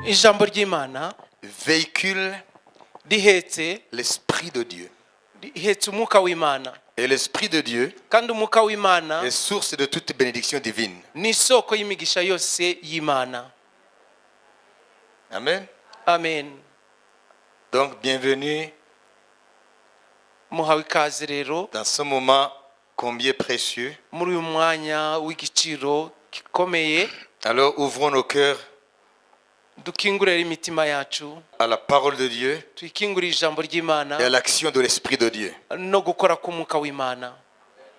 ijambo ry'Imana véhicule rihetse l'Esprit de Dieu. rihetse umwuka w'Imana, Et l'Esprit de Dieu kandi umwuka w'Imana est source de toute bénédiction divine. ni isoko y'imigisha yose y'Imana. Amen. Amen. Donc, bienvenue Muhawe ikaze rero dans ce moment combien précieux. muri uyu mwanya w'igiciro gikomeye. Alors, ouvrons nos cœurs Dukingurire imitima yacu, à la parole de Dieu tuyikingurire ijambo et à ry'Imana l'action de l'Esprit de Dieu. no gukora k'umwuka w'Imana.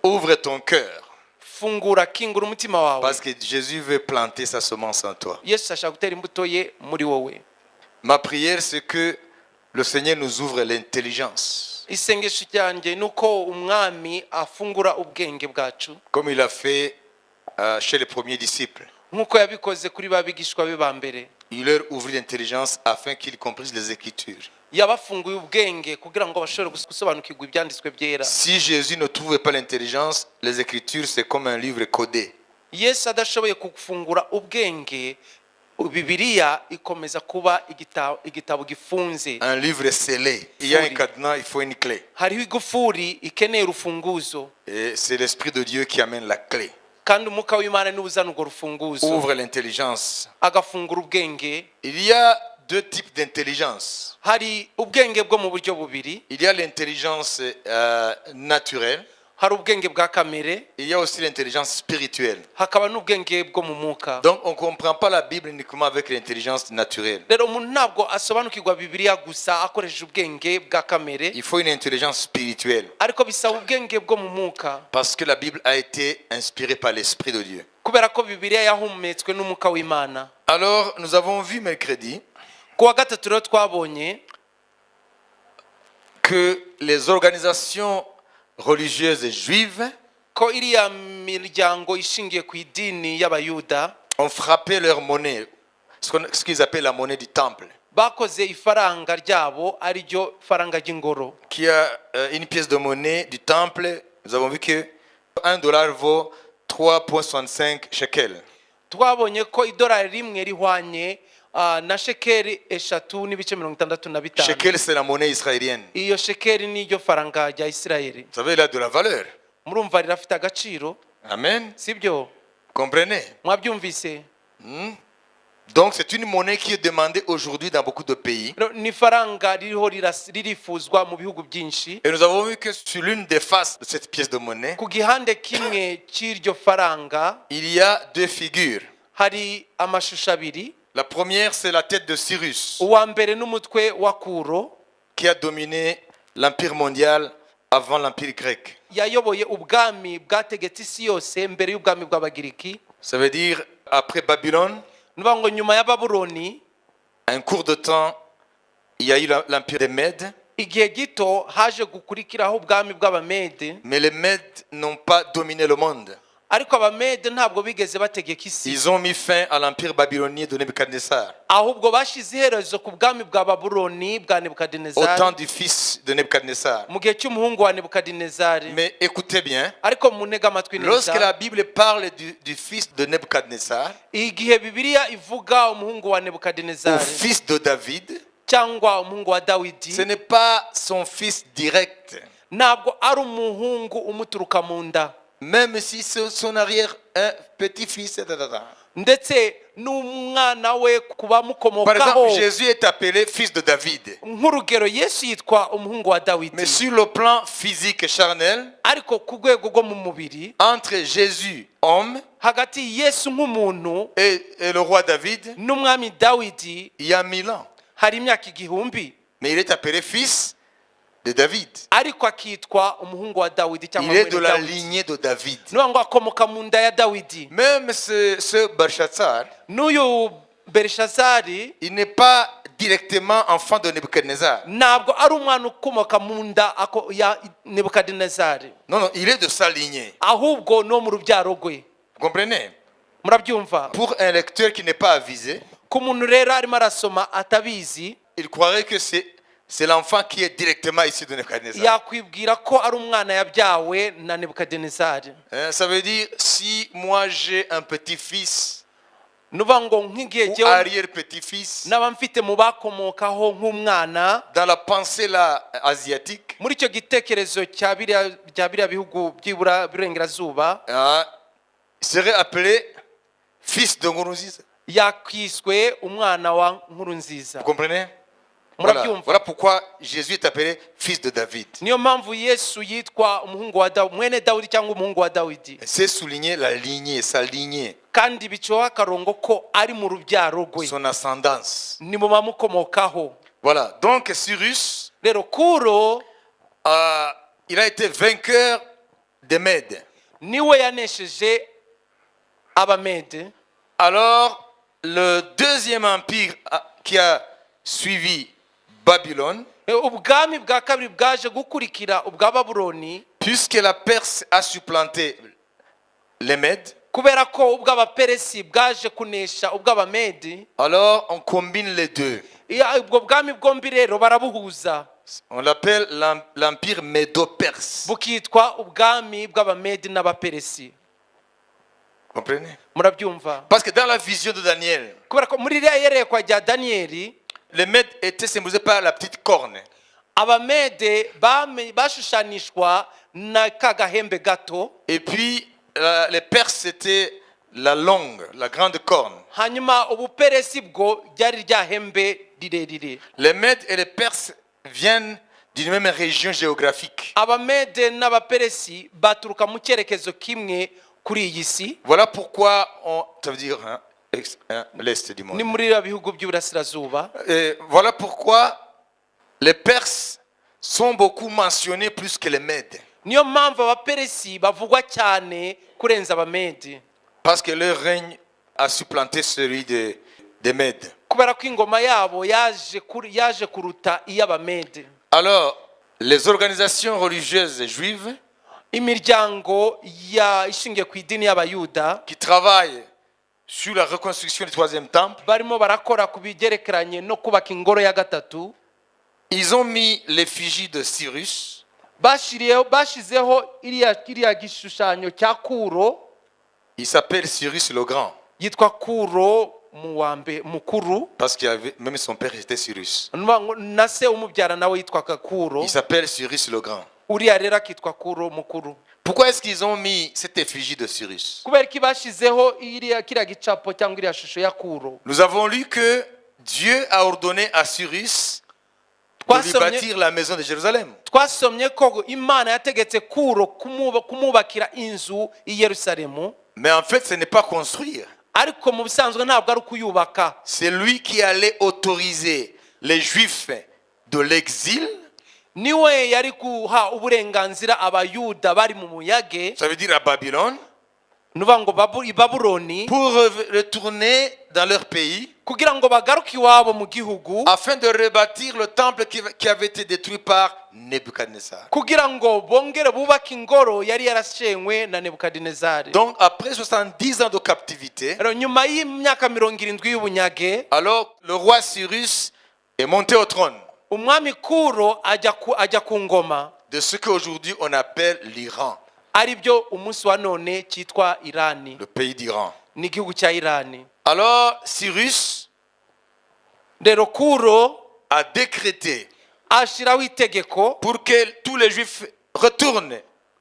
Ouvre ton cœur Fungura, kingura umutima wawe, parce que Jésus veut planter sa semence en toi. Yesu ashaka gutera imbuto ye muri wowe. Ma prière, c'est que le Seigneur nous ouvre l'intelligence, Isengesho ryanjye nuko umwami afungura ubwenge bwacu comme il a fait chez les premiers disciples. nk'uko yabikoze kuri ba bigishwa be ba mbere. Il leur ouvrit l'intelligence afin qu'ils comprennent les Écritures. Yabafunguye ubwenge kugira ngo bashobore gusobanukirwa ibyanditswe byera. Si Jésus ne trouvait pas l'intelligence, les Écritures, c'est comme un livre codé. Yesu adashoboye kugufungura ubwenge, Bibiliya ikomeza kuba igitabo gifunze. Un livre scellé. Il y a un cadenas, il faut une clé. Hariho igufuri ikeneye urufunguzo, Et c'est l'Esprit de Dieu qui amène la clé. kandi umwuka w'Imana niwe uzana urwo rufunguzo Ouvre l'intelligence. agafungura ubwenge. Il y a deux types d'intelligence. Hari ubwenge bwo mu buryo bubiri. Il y a l'intelligence naturelle. Hari ubwenge bwa kamere, Il y a aussi l'intelligence spirituelle. hakaba n'ubwenge bwo mu mwuka. Donc on ne comprend pas la Bible uniquement avec l'intelligence naturelle. Rero umuntu ntabwo asobanukirwa Bibiliya gusa akoresheje ubwenge bwa kamere, Il faut une intelligence spirituelle. ariko bisaba ubwenge bwo mu mwuka, Parce que la Bible a été inspirée par l'Esprit de Dieu. kubera ko Bibiliya yahumetswe n'umwuka w'Imana. Alors nous avons vu mercredi Ku wa gatatu rero twabonye que les organisations religieuses juives ko iriya miryango ishingiye ku idini y'Abayuda ont frappé leur monnaie, ce qu'ils appellent la monnaie du temple, bakoze ifaranga ryabo ari ryo faranga ry'ingoro. qui a une pièce de monnaie du temple. Nous avons vu que $1 vaut 3,65 shekels. Twabonye ko idolari rimwe rihwanye na shekeri 3.65. Shekel, c'est la monnaie israélienne. Iyo shekeri niryo faranga rya Isirayeli. Vous savez, il a de la valeur. Murumva rirafite agaciro, Amen. sibyo? Comprenez? Mwabyumvise? Donc c'est une monnaie qui est demandée aujourd'hui dans beaucoup de pays. Ni faranga ririho ririfuzwa mu bihugu byinshi. Et nous avons vu que sur l'une des faces de cette pièce de monnaie, Ku gihande kimwe cy'iryo faranga il y a deux figures. hari amashusho abiri. La première, c'est la tête de Cyrus, Uwa mbere n'umutwe wa Kuro, qui a dominé l'empire mondial avant l'empire grec. yayoboye ubwami bwategetse isi yose mbere y'ubwami bw'Abagiriki. Ça veut dire, après Babylone, Nuvuga ngo nyuma ya Babuloni, un court de temps, il y a eu l'empire des Mèdes. igihe gito haje gukurikiraho ubwami bw'Abamede, Mais les Mèdes n'ont pas dominé le monde. ariko Abamede ntabwo bigeze bategeka isi, Ils ont mis fin à l'empire babylonien de Nebuchadnezzar, ahubwo bashize iherezo ku bwami bwa Babuloni bwa au temps Nebukadinezari, du fils de Nebuchadnezzar. mu gihe cy'umuhungu wa Nebukadinezari. Mais écoutez bien, Ariko munega amatwi lorsque neza, la Bible parle du fils de Nebuchadnezzar, igihe Bibiliya ivuga umuhungu wa au Nebukadinezari fils de David, cyangwa umuhungu wa Dawidi, ce n'est pas son fils direct, ntabwo ari umuhungu umuturuka mu nda, même si c'est son arrière un petit-fils. ndetse n'umwana we kuba Par mukomokaho. exemple, Jésus est appelé fils de David. Nk'urugero, Yesu yitwa umuhungu wa Dawidi, Mais sur le plan physique et charnel, ariko ku rwego rwo mu mubiri, entre Jésus, homme, hagati Yesu nk'umuntu et le roi David, n'umwami Dawidi il y a 1000 ans. hari imyaka igihumbi, Mais il est appelé fils de David. ariko akitwa umuhungu wa Dawidi cyangwa Il est mwene de la Dawidi. lignée de David. Nuvuga ngo akomoka mu nda ya Dawidi. Même ce Belshazzar, N'uyu Belishazari il n'est pas directement enfant de Nebuchadnezzar. ntabwo ari umwana ukomoka mu nda ya Nebukadinezari, Non, non, il est de sa lignée. ahubwo no mu rubyaro rwe. Vous comprenez? Murabyumva? Pour un lecteur qui n'est pas avisé, Ku muntu rero arimo arasoma atabizi, il croirait que c'est l'enfant qui est directement issu de Nebuchadnezzar. yakwibwira ko ari umwana yabyawe na Nebukadinezari. Ça veut dire, si moi j'ai un petit-fils nuvuga ngo nk'igihe ou jewe arrière-petit-fils, naba mfite mu bakomokaho nk'umwana dans la pensée là asiatique, muri icyo gitekerezo cya biriya bihugu by'iburengerazuba, serait appelé fils de Nkurunziza. yakwiswe umwana wa Nkurunziza. Vous comprenez? Voilà. Murabyumva? Voilà pourquoi Jésus est appelé fils de David. Niyo mpamvu Yesu yitwa umuhungu wa Dawidi, mwene Dawidi cyangwa umuhungu wa Dawidi. C'est souligner la lignée, sa lignée, Kandi bicoha akarongo ko ari mu rubyaro rwe, son ascendance. ni mu bamukomokaho. Voilà. Donc Cyrus, Rero Kuro il a été vainqueur des Mèdes. niwe yanesheje Abamede. Alors, le deuxième empire qui a suivi Babylone, Ubwami bwa kabiri bwaje gukurikira ubwa Babuloni, puisque la Perse a supplanté les Mèdes, kubera ko ubw'Abaperesi bwaje kunesha ubw'Abamedi. alors on combine les deux. Ubwo bwami bwombi rero barabuhuza, On l'appelle l'empire médo-perse. bukitwa ubwami bw'Abamedi n'Abaperesi. Comprenez? Murabyumva? Parce que dans la vision de Daniel, Kubera ko muri iriya yerekwa rya Daniyeli, les Mèdes étaient symbolisés par la petite corne. Abamede bashushanishwa na kagahembe gato, Et puis, les Perses, c'était la longue, la grande corne. hanyuma Ubuperesi bwo ryari rya hembe rirerire. Les Mèdes et les Perses viennent d'une même région géographique. Abamede n'Abaperesi baturuka mu cyerekezo kimwe kuri iyi si, Voilà pourquoi ça veut dire l'Est du ni monde. muri iriya bihugu by'Iburasirazuba. Et voilà pourquoi les Perses sont beaucoup mentionnés plus que les Mèdes. Niyo mpamvu Abaperesi bavugwa cyane kurenza Abamedi, Parce que leur règne a supplanté celui des Mèdes. kubera ko ingoma yabo yaje kuruta iy'Abamedi. Alors, les organisations religieuses juives Imiryango ishingiye ku idini y'Abayuda qui travaillent sur la reconstruction du troisième temple, barimo barakora ku bigerekeranye no kubaka ingoro ya gatatu. ils ont mis l'effigie de Cyrus Bashizeho iriya gishushanyo cya Kuro, Il s'appelle Cyrus le Grand. yitwa Kuro mukuru, Parce qu'il avait, même son père était Cyrus. na se umubyara nawe yitwaga Kuro, Il s'appelle Cyrus le Grand. uriya rero akitwa Kuro mukuru. Pourquoi est-ce qu'ils ont mis cette effigie de Cyrus? Kubera ko bashizeho kiriya gicapo cyangwa iriya shusho ya Kuro. Nous avons lu que Dieu a ordonné à Cyrus de lui bâtir la maison de Jérusalem. Twasomye ko Imana yategetse Kuro kumubakira inzu i Yerusalemu, Mais en fait, ce n'est pas construire. ariko mu bisanzwe ntabwo ari kuyubaka. C'est lui qui allait autoriser les Juifs de l'exil. Niwe yari guha uburenganzira Abayuda bari mu muyage, Ça veut dire à Babylone. nuvuga ngo i Babuloni, Pour retourner dans leur pays. kugira ngo bagaruke iwabo mu gihugu, Afin de rebâtir le temple qui avait été détruit par Nebuchadnezzar. kugira ngo bongere bubake ingoro yari yarashenywe na Nebukadinezari. Donc après 70 ans de captivité, Rero nyuma y'imyaka 70 y'ubunyage, alors le roi Cyrus est monté au trône umwami Kuro ajya ku ngoma, de ce qu'aujourd'hui on appelle l'Iran, ari byo umunsi wa none cyitwa Irani, le pays d'Iran. n'igihugu cya Irani. Alors Cyrus Rero Kuro a décrété ashiraho itegeko pour que tous les Juifs retournent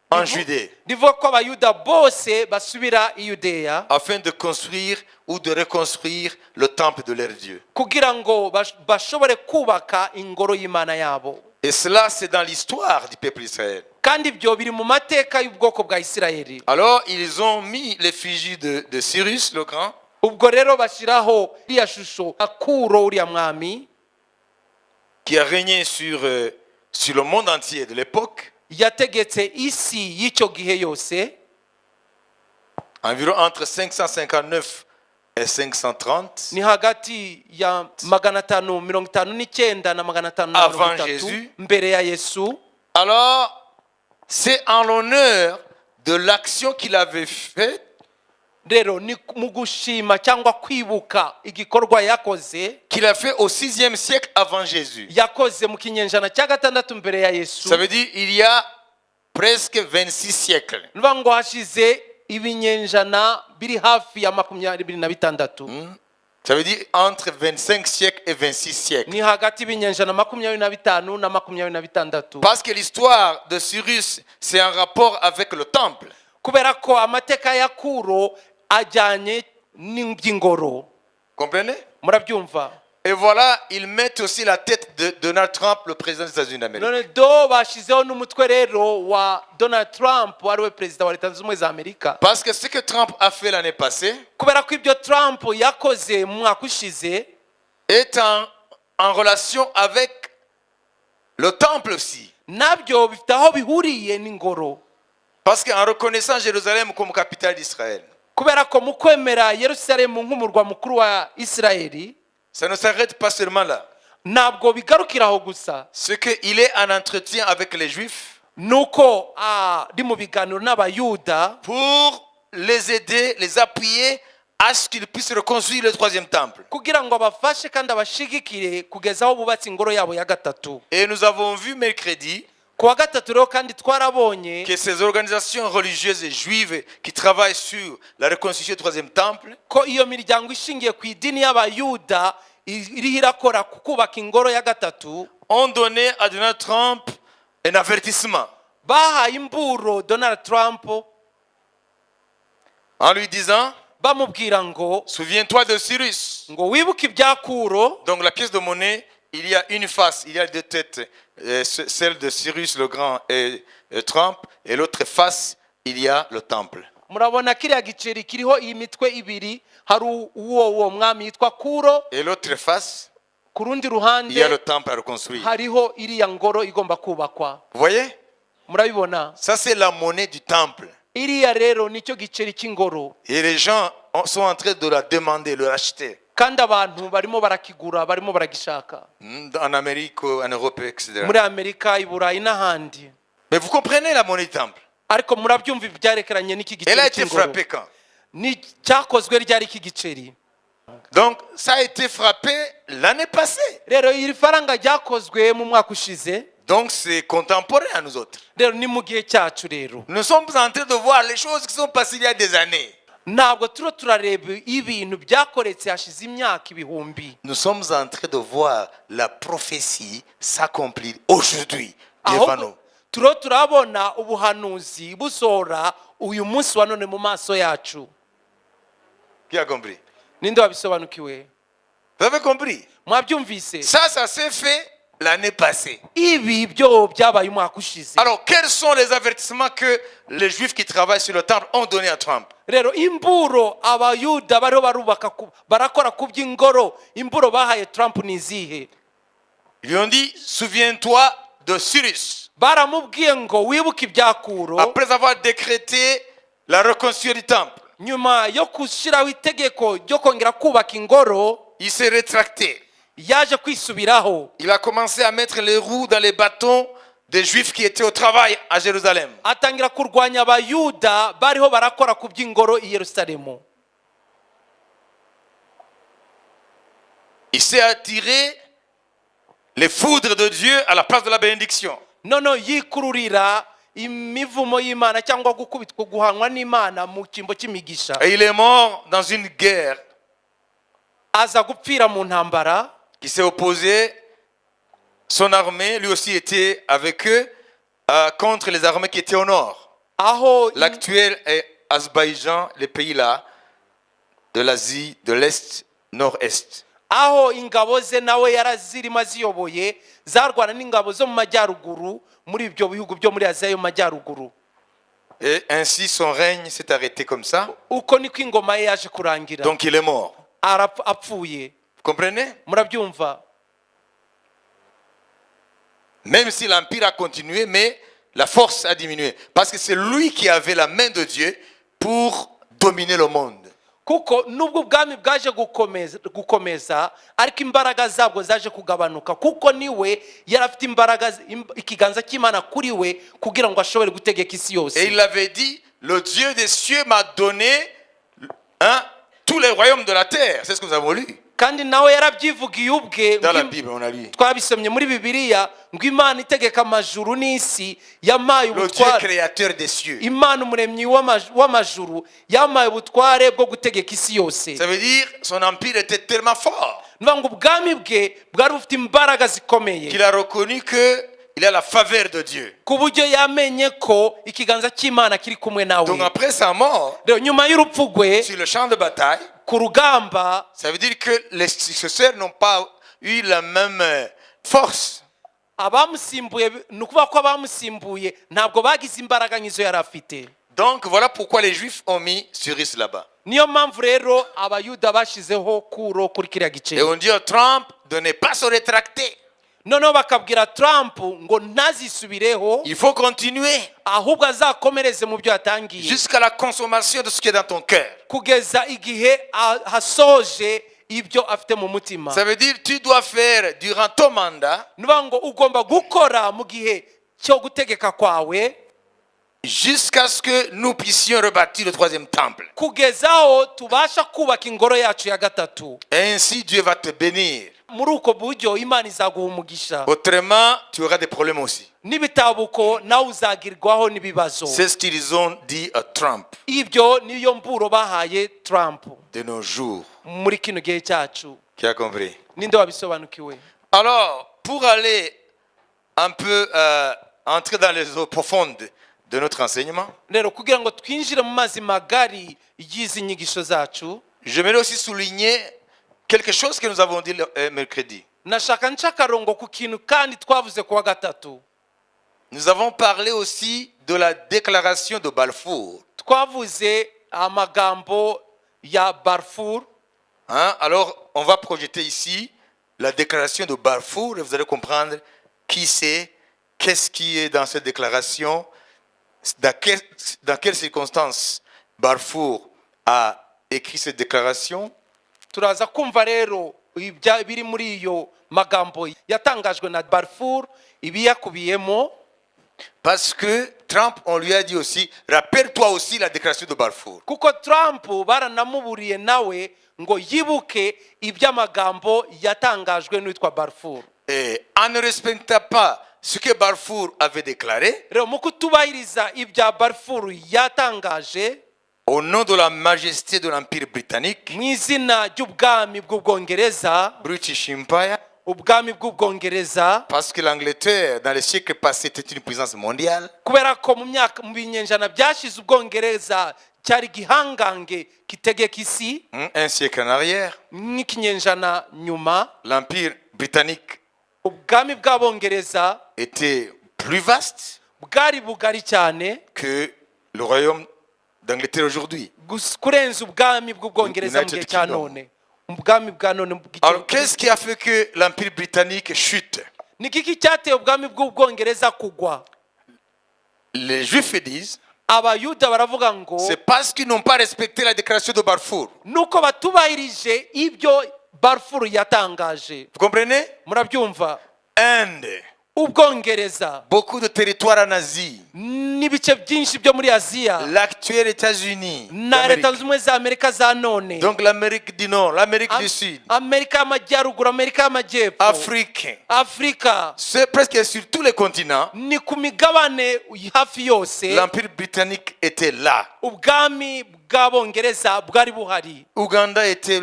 en Judée rivuga ko Abayuda bose basubira i Yudeya, afin de construire ou de reconstruire le temple de leur Dieu. kugira ngo bashobore kubaka ingoro y'Imana yabo. Et cela, c'est dans l'histoire du peuple d'Israël. Kandi ibyo biri mu mateka y'ubwoko bwa Isirayeli. Alors, ils ont mis l'effigie de Cyrus le Grand, Ubwo rero bashyiraho iriya shusho ya Kuro uriya mwami qui a régné sur le monde entier de l'époque, yategetse isi y'icyo gihe yose, environ entre 559 et 530 ni hagati ya 559 na 530 Avant Jésus. mbere ya Yesu. Alors, c'est en l'honneur de l'action qu'il avait faite Rero ni mu gushima cyangwa kwibuka igikorwa yakoze, qu'il a fait au 6e siècle avant Jésus. yakoze mu kinyejana cya 6 mbere ya Yesu. Ça veut dire il y a presque 26 siècles. Nuvuga ngo hashize ibinyenjana biri hafi ya 26. Ça veut dire entre 25 siècles et 26 siècles. Ni hagati y'ibinyenjana 25 na 26. Parce que l'histoire de Cyrus, c'est un rapport avec le temple. Kubera ko amateka ya Kuro ajyanye n'iby'ingoro. Comprenez? Murabyumva? Et voilà, ils mettent aussi la tête de Donald Trump, le président des États-Unis d'Amérique. None do bashizeho n'umutwe rero wa Donald Trump wariwe perezida wa Leta Zunze Ubumwe za Amerika. Parce que ce que Trump a fait l'année passée Kubera ko ibyo Trump yakoze mu mwaka ushize est en relation avec le temple aussi. nabyo bifite aho bihuriye n'ingoro. Parce qu'en reconnaissant Jérusalem comme capitale d'Israël, Kubera ko mu kwemera Yerusalemu nk'umurwa mukuru wa Isirayeli, ça ne s'arrête pas seulement là. ntabwo bigarukiraho gusa. Ce qu'il est en entretien avec les Juifs Nuko ari mu biganiro n'abayuda pour les aider, les appuyer à ce qu'ils puissent reconstruire le troisième temple. kugira ngo abafashe kandi abashigikire kugeza aho bubatse ingoro yabo ya gatatu. Et nous avons vu mercredi Ku wa gatatu rero kandi twarabonye que ces organisations religieuses et juives qui travaillent sur la reconstruction du troisième temple ko iyo miryango ishingiye ku idini y'abayuda iriho irakora ku kubaka ingoro ya gatatu ont donné à Donald Trump un avertissement bahaye imburo Donald Trump en lui disant bamubwira ngo souviens-toi de Cyrus. ngo wibuke ibya Kuro. Donc la pièce de monnaie, il y a une face, il y a deux têtes, celle de Cyrus le grand et Trump, et l'autre face, il y a le temple. Murabona kiriya giceri kiriho iyi mitwe ibiri, hari uwo mwami yitwa Kuro, Et l'autre face, ku rundi il y a le ruhande temple à reconstruire. hariho iriya ngoro igomba kubakwa. Vous voyez? Murabibona? Ça c'est la monnaie du temple. Iriya rero nicyo giceri cy'ingoro, Et les gens sont en train de la demander, de l'acheter. kandi abantu barimo barakigura, barimo baragishaka En Amérique, en Europe, etc. muri Amerika, i Burayi n'ahandi. Mais vous comprenez la monnaie du temple? Ariko murabyumva ibyarekeranye n'iki Elle a giceri été cy'ingoro frappée quand? ni cyakozwe ryari iki giceri. Donc ça a été frappé l'année passée. Rero iri faranga ryakozwe mu mwaka ushize, Donc c'est contemporain à nous autres. rero ni mu gihe cyacu. Rero Nous sommes en train de voir les choses qui sont passées il y a des années. ntabwo turo turareba ibintu byakoretse hashize imyaka ibihumbi, Nous sommes en train de voir la prophétie s'accomplir aujourd'hui devant nous. ahubwo turo turabona ubuhanuzi busohora uyu munsi wa none mu maso yacu. Qui a compris? Ninde wabisobanukiwe? Vous avez compris? Mwabyumvise? Ça s'est fait l'année passée. Ibi byo byabaye umwaka ushize. Alors, quels sont les avertissements que les Juifs qui travaillent sur le temple ont donné à Trump? Rero imburo abayuda bariho barubaka barakora ku by'ingoro, imburo bahaye Trump ni izihe? Ils lui ont dit, souviens-toi de Cyrus. Baramubwiye ngo wibuke ibya Kuro, Après avoir décrété la reconstruction du temple, nyuma yo gushyiraho itegeko ryo kongera kubaka ingoro, il s'est rétracté. yaje kwisubiraho, Il a commencé à mettre les roues dans les bâtons des Juifs qui étaient au travail à Jérusalem. atangira kurwanya abayuda bariho barakora ku by'ingoro i Yerusalemu. Il s'est attiré les foudres de Dieu à la place de la bénédiction. Nono yikururira imivumo y'Imana cyangwa gukubitwa guhanwa n'Imana mu cyimbo cy'imigisha. Et il est mort dans une guerre Aza gupfira mu ntambara, qui s'est opposée. Son armée, lui aussi, était avec eux contre les armées qui étaient au nord. aho L'actuel est Azerbaïdjan, les pays là de l'Asie de l'Est, nord-est. aho ingabo ze nawe yarazirimo ziyoboye zarwana n'ingabo zo mu majyaruguru muri ibyo bihugu byo muri Aziya yo mu majyaruguru. Et ainsi son règne s'est arrêté comme ça. Uko niko ingoma ye yaje kurangira. Donc il est mort. Apfuye. Vous comprenez? Murabyumva? Même si l'empire a continué, mais la force a diminué. Parce que c'est lui qui avait la main de Dieu pour dominer le monde. Kuko nubwo ubwami bwaje gukomeza ariko imbaraga zabwo zaje kugabanuka, kuko niwe yarafite imbaraga, ikiganza cy'Imana kuri we kugira ngo ashobore gutegeka isi yose. Et il avait dit, le Dieu des cieux m'a donné tous les royaumes de la terre. C'est ce que nous avons lu. kandi nawe yarabyivugiye ubwe Dans la Bible, on a lu. twabisomye muri bibiliya ngo imana itegeka amajuru n'isi yamaye Le Dieu ubutware créateur des cieux. imana umuremyi w'amajuru yamaye ubutware bwo gutegeka isi yose Ça veut dire son empire était tellement fort nivuga ngo ubwami bwe bwari bufite imbaraga zikomeye qu'il a reconnu qu'il a la faveur de Dieu. ku buryo yamenye ko ikiganza cy'imana kiri kumwe Donc nawe après sa mort, rero nyuma y'urupfu rwe sur le champ de bataille, ku rugamba ça veut dire que les successeurs n'ont pas eu la même force. abamusimbuye ni ukuvuga ko abamusimbuye ntabwo bagize imbaraga nk'izo yari afite Donc voilà pourquoi les Juifs ont mis Cyrus là-bas. niyo mpamvu rero abayuda bashyizeho kuro kuri kiriya Et gice on dit à Trump de ne pas se rétracter. noneho bakabwira Trump ngo ntazisubireho Il faut continuer ahubwo azakomereze mu byo yatangiye jusqu'à la consommation de ce qui est dans ton cœur. kugeza igihe hasoje ibyo afite mu mutima Ça veut dire tu dois faire durant ton mandat nivuga ngo ugomba gukora mu gihe cyo gutegeka kwawe jusqu'à ce que nous puissions rebâtir le troisième temple. kugeza aho tubasha kubaka ingoro yacu ya gatatu Et ainsi Dieu va te bénir. muri uko buryo imana izaguha umugisha Autrement, tu auras des problèmes aussi. n'ibitabuko nawe uzagirwaho n'ibibazo C'est ce qu'ils ont dit à Trump ibyo niyo mburo bahaye Trump de nos jours. muri kino gihe cyacu Qui a compris? ninde wabisobanukiwe Alors, pour aller un peu entrer dans les eaux profondes de notre enseignement, rero kugira ngo twinjire mu mazi magari y'izi nyigisho zacu j'aimerais aussi souligner quelque chose que nous avons dit mercredi. nashaka nca akarongo ku kintu kandi twavuze kuwa gatatu Nous avons parlé aussi de la déclaration de Balfour. twavuze amagambo ya Balfour. Hein? Alors, on va projeter ici la déclaration de Balfour et vous allez comprendre qui c'est, qu'est-ce qui est dans cette déclaration, dans quelles circonstances Balfour a écrit cette déclaration. turaza kumva rero biri muri iyo magambo yatangajwe na Balfour ibiyakubiyemo Parce que Trump, on lui a dit aussi, rappelle-toi aussi la déclaration de Balfour. kuko Trump baranamuburiye nawe ngo yibuke iby'amagambo yatangajwe n'uwitwa Balfour. Et en ne respectant pas ce que Balfour avait déclaré, rero mu kutubahiriza ibya Balfour yatangaje au nom de la majesté de l'Empire britannique, mu izina ry'ubwami bw'ubwongereza British Empire, ubwami bw'ubwongereza parce que l'Angleterre, dans les siècles passés, était une puissance mondiale. kubera ko mu binyejana byashize ubwongereza cyari gihangange kitegeka isi Un siècle en arrière, nk'ikinyejana nyuma l'Empire britannique ubwami bw'abongereza était plus vaste bwari bugari cyane que le royaume d'Angleterre aujourd'hui. kurenza ubwami bw'ubwongereza mu gihe cya none ubwami bwa none Alors, qu'est-ce qui a fait que l'Empire britannique chute? ni kiki cyateye ubwami bw'ubwongereza kugwa Les Juifs disent, abayuda baravuga ngo c'est parce qu'ils n'ont pas respecté la déclaration de Balfour. nuko batubahirije ibyo Balfour yatangaje. Vous comprenez? Murabyumva? Inde, ubwongereza beaucoup de territoires en Asie, n'ibice byinshi byo muri Aziya l'actuel États-Unis, na leta zimwe za Amerika za none, donc l'Amérique du Nord, l'Amérique du Sud, Amerika y'amajyaruguru, Amerika y'amajyepfo, Afrique, Afrika, c'est presque sur tous les continents, ni ku migabane hafi yose l'Empire britannique était là. ubwami bw'abongereza bwari buhari. Ouganda était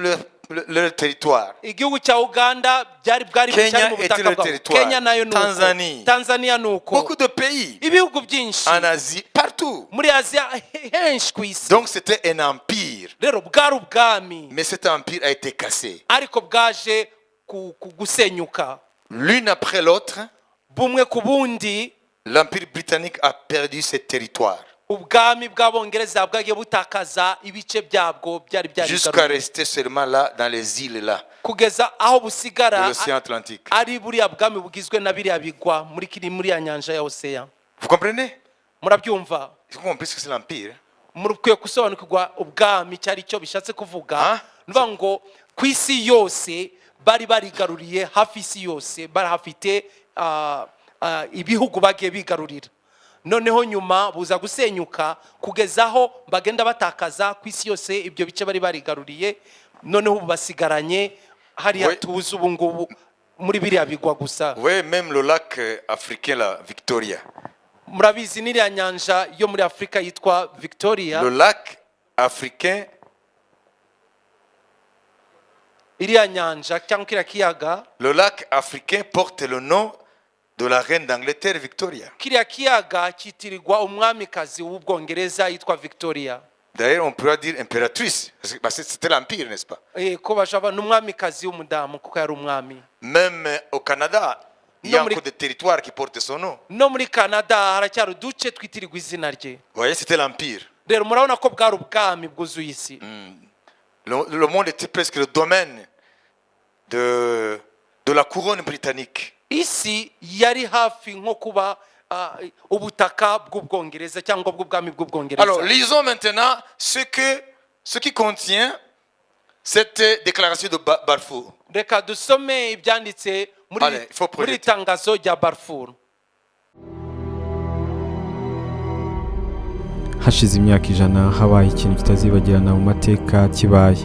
leur territoire. Igihugu cya Uganda bwari Kenya mu était butaka le bwabo. territoire. Kenya nayo nuko. Tanzania nuko. Beaucoup de pays Ibihugu byinshi en Asie, partout. muri Aziya henshi ku isi. Donc c'était un empire. Rero bwari ubwami Mais cet empire a été cassé. ariko bwaje gusenyuka. L'une après l'autre, Bumwe ku bundi l'Empire britannique a perdu ses territoires. ubwami bw'abongereza bwagiye butakaza ibice byabwo byari Jusqu'à byarigaruriye rester seulement là, dans les îles là, kugeza aho de busigara l'océan Atlantique. ari buriya bwami bugizwe na biriya bigwa muri ya nyanja ya Ocean. Vous comprenez? Murabyumva? Vous comprenez ce que c'est l'empire? Murukwiye gusobanukirwa ubwami cyari cyo bishatse kuvuga. Ah? Nuvuga ngo ku isi yose bari barigaruriye, hafi isi yose bari hafite ibihugu bagiye bigarurira. Noneho nyuma buza gusenyuka kugezaho bagenda batakaza ku isi yose ibyo bice bari barigaruriye. Noneho basigaranye hariya Oui. tuzi ubu ngubu muri biriya bigwa gusa. Oui, même le lac africain, la Victoria. Murabizi n'iriya nyanja yo muri Afurika yitwa Victoria. Le lac africain, Iriya nyanja cyangwa kiriya kiyaga, le lac africain porte le nom de la reine d'Angleterre, Victoria. kiriya kiyaga kitirirwa umwamikazi w'Ubwongereza yitwa Victoria. D'ailleurs, on pourrait dire impératrice, parce que c'était l'Empire, n'est-ce pas? Ko bashaba n'umwamikazi w'umudamu kuko yari umwami. Même au Canada, il y a Non, mais- encore des territoires qui portent son nom. No muri Canada haracyari uduce twitirirwa izina rye. Vous voyez, c'était l'Empire. Rero murabona ko bwari ubwami bwuzuye isi. Le monde était presque le domaine de la couronne britannique. Isi yari hafi nko kuba ubutaka bw'Ubwongereza cyangwa bw'ubwami Alors, bw'Ubwongereza. lisons maintenant ce qui contient cette déclaration de Balfour. Reka dusome ibyanditse Allez, il faut muri projeter. itangazo rya Balfour. hashize imyaka 100 habaye ikintu kitazibagirana mu mateka kibaye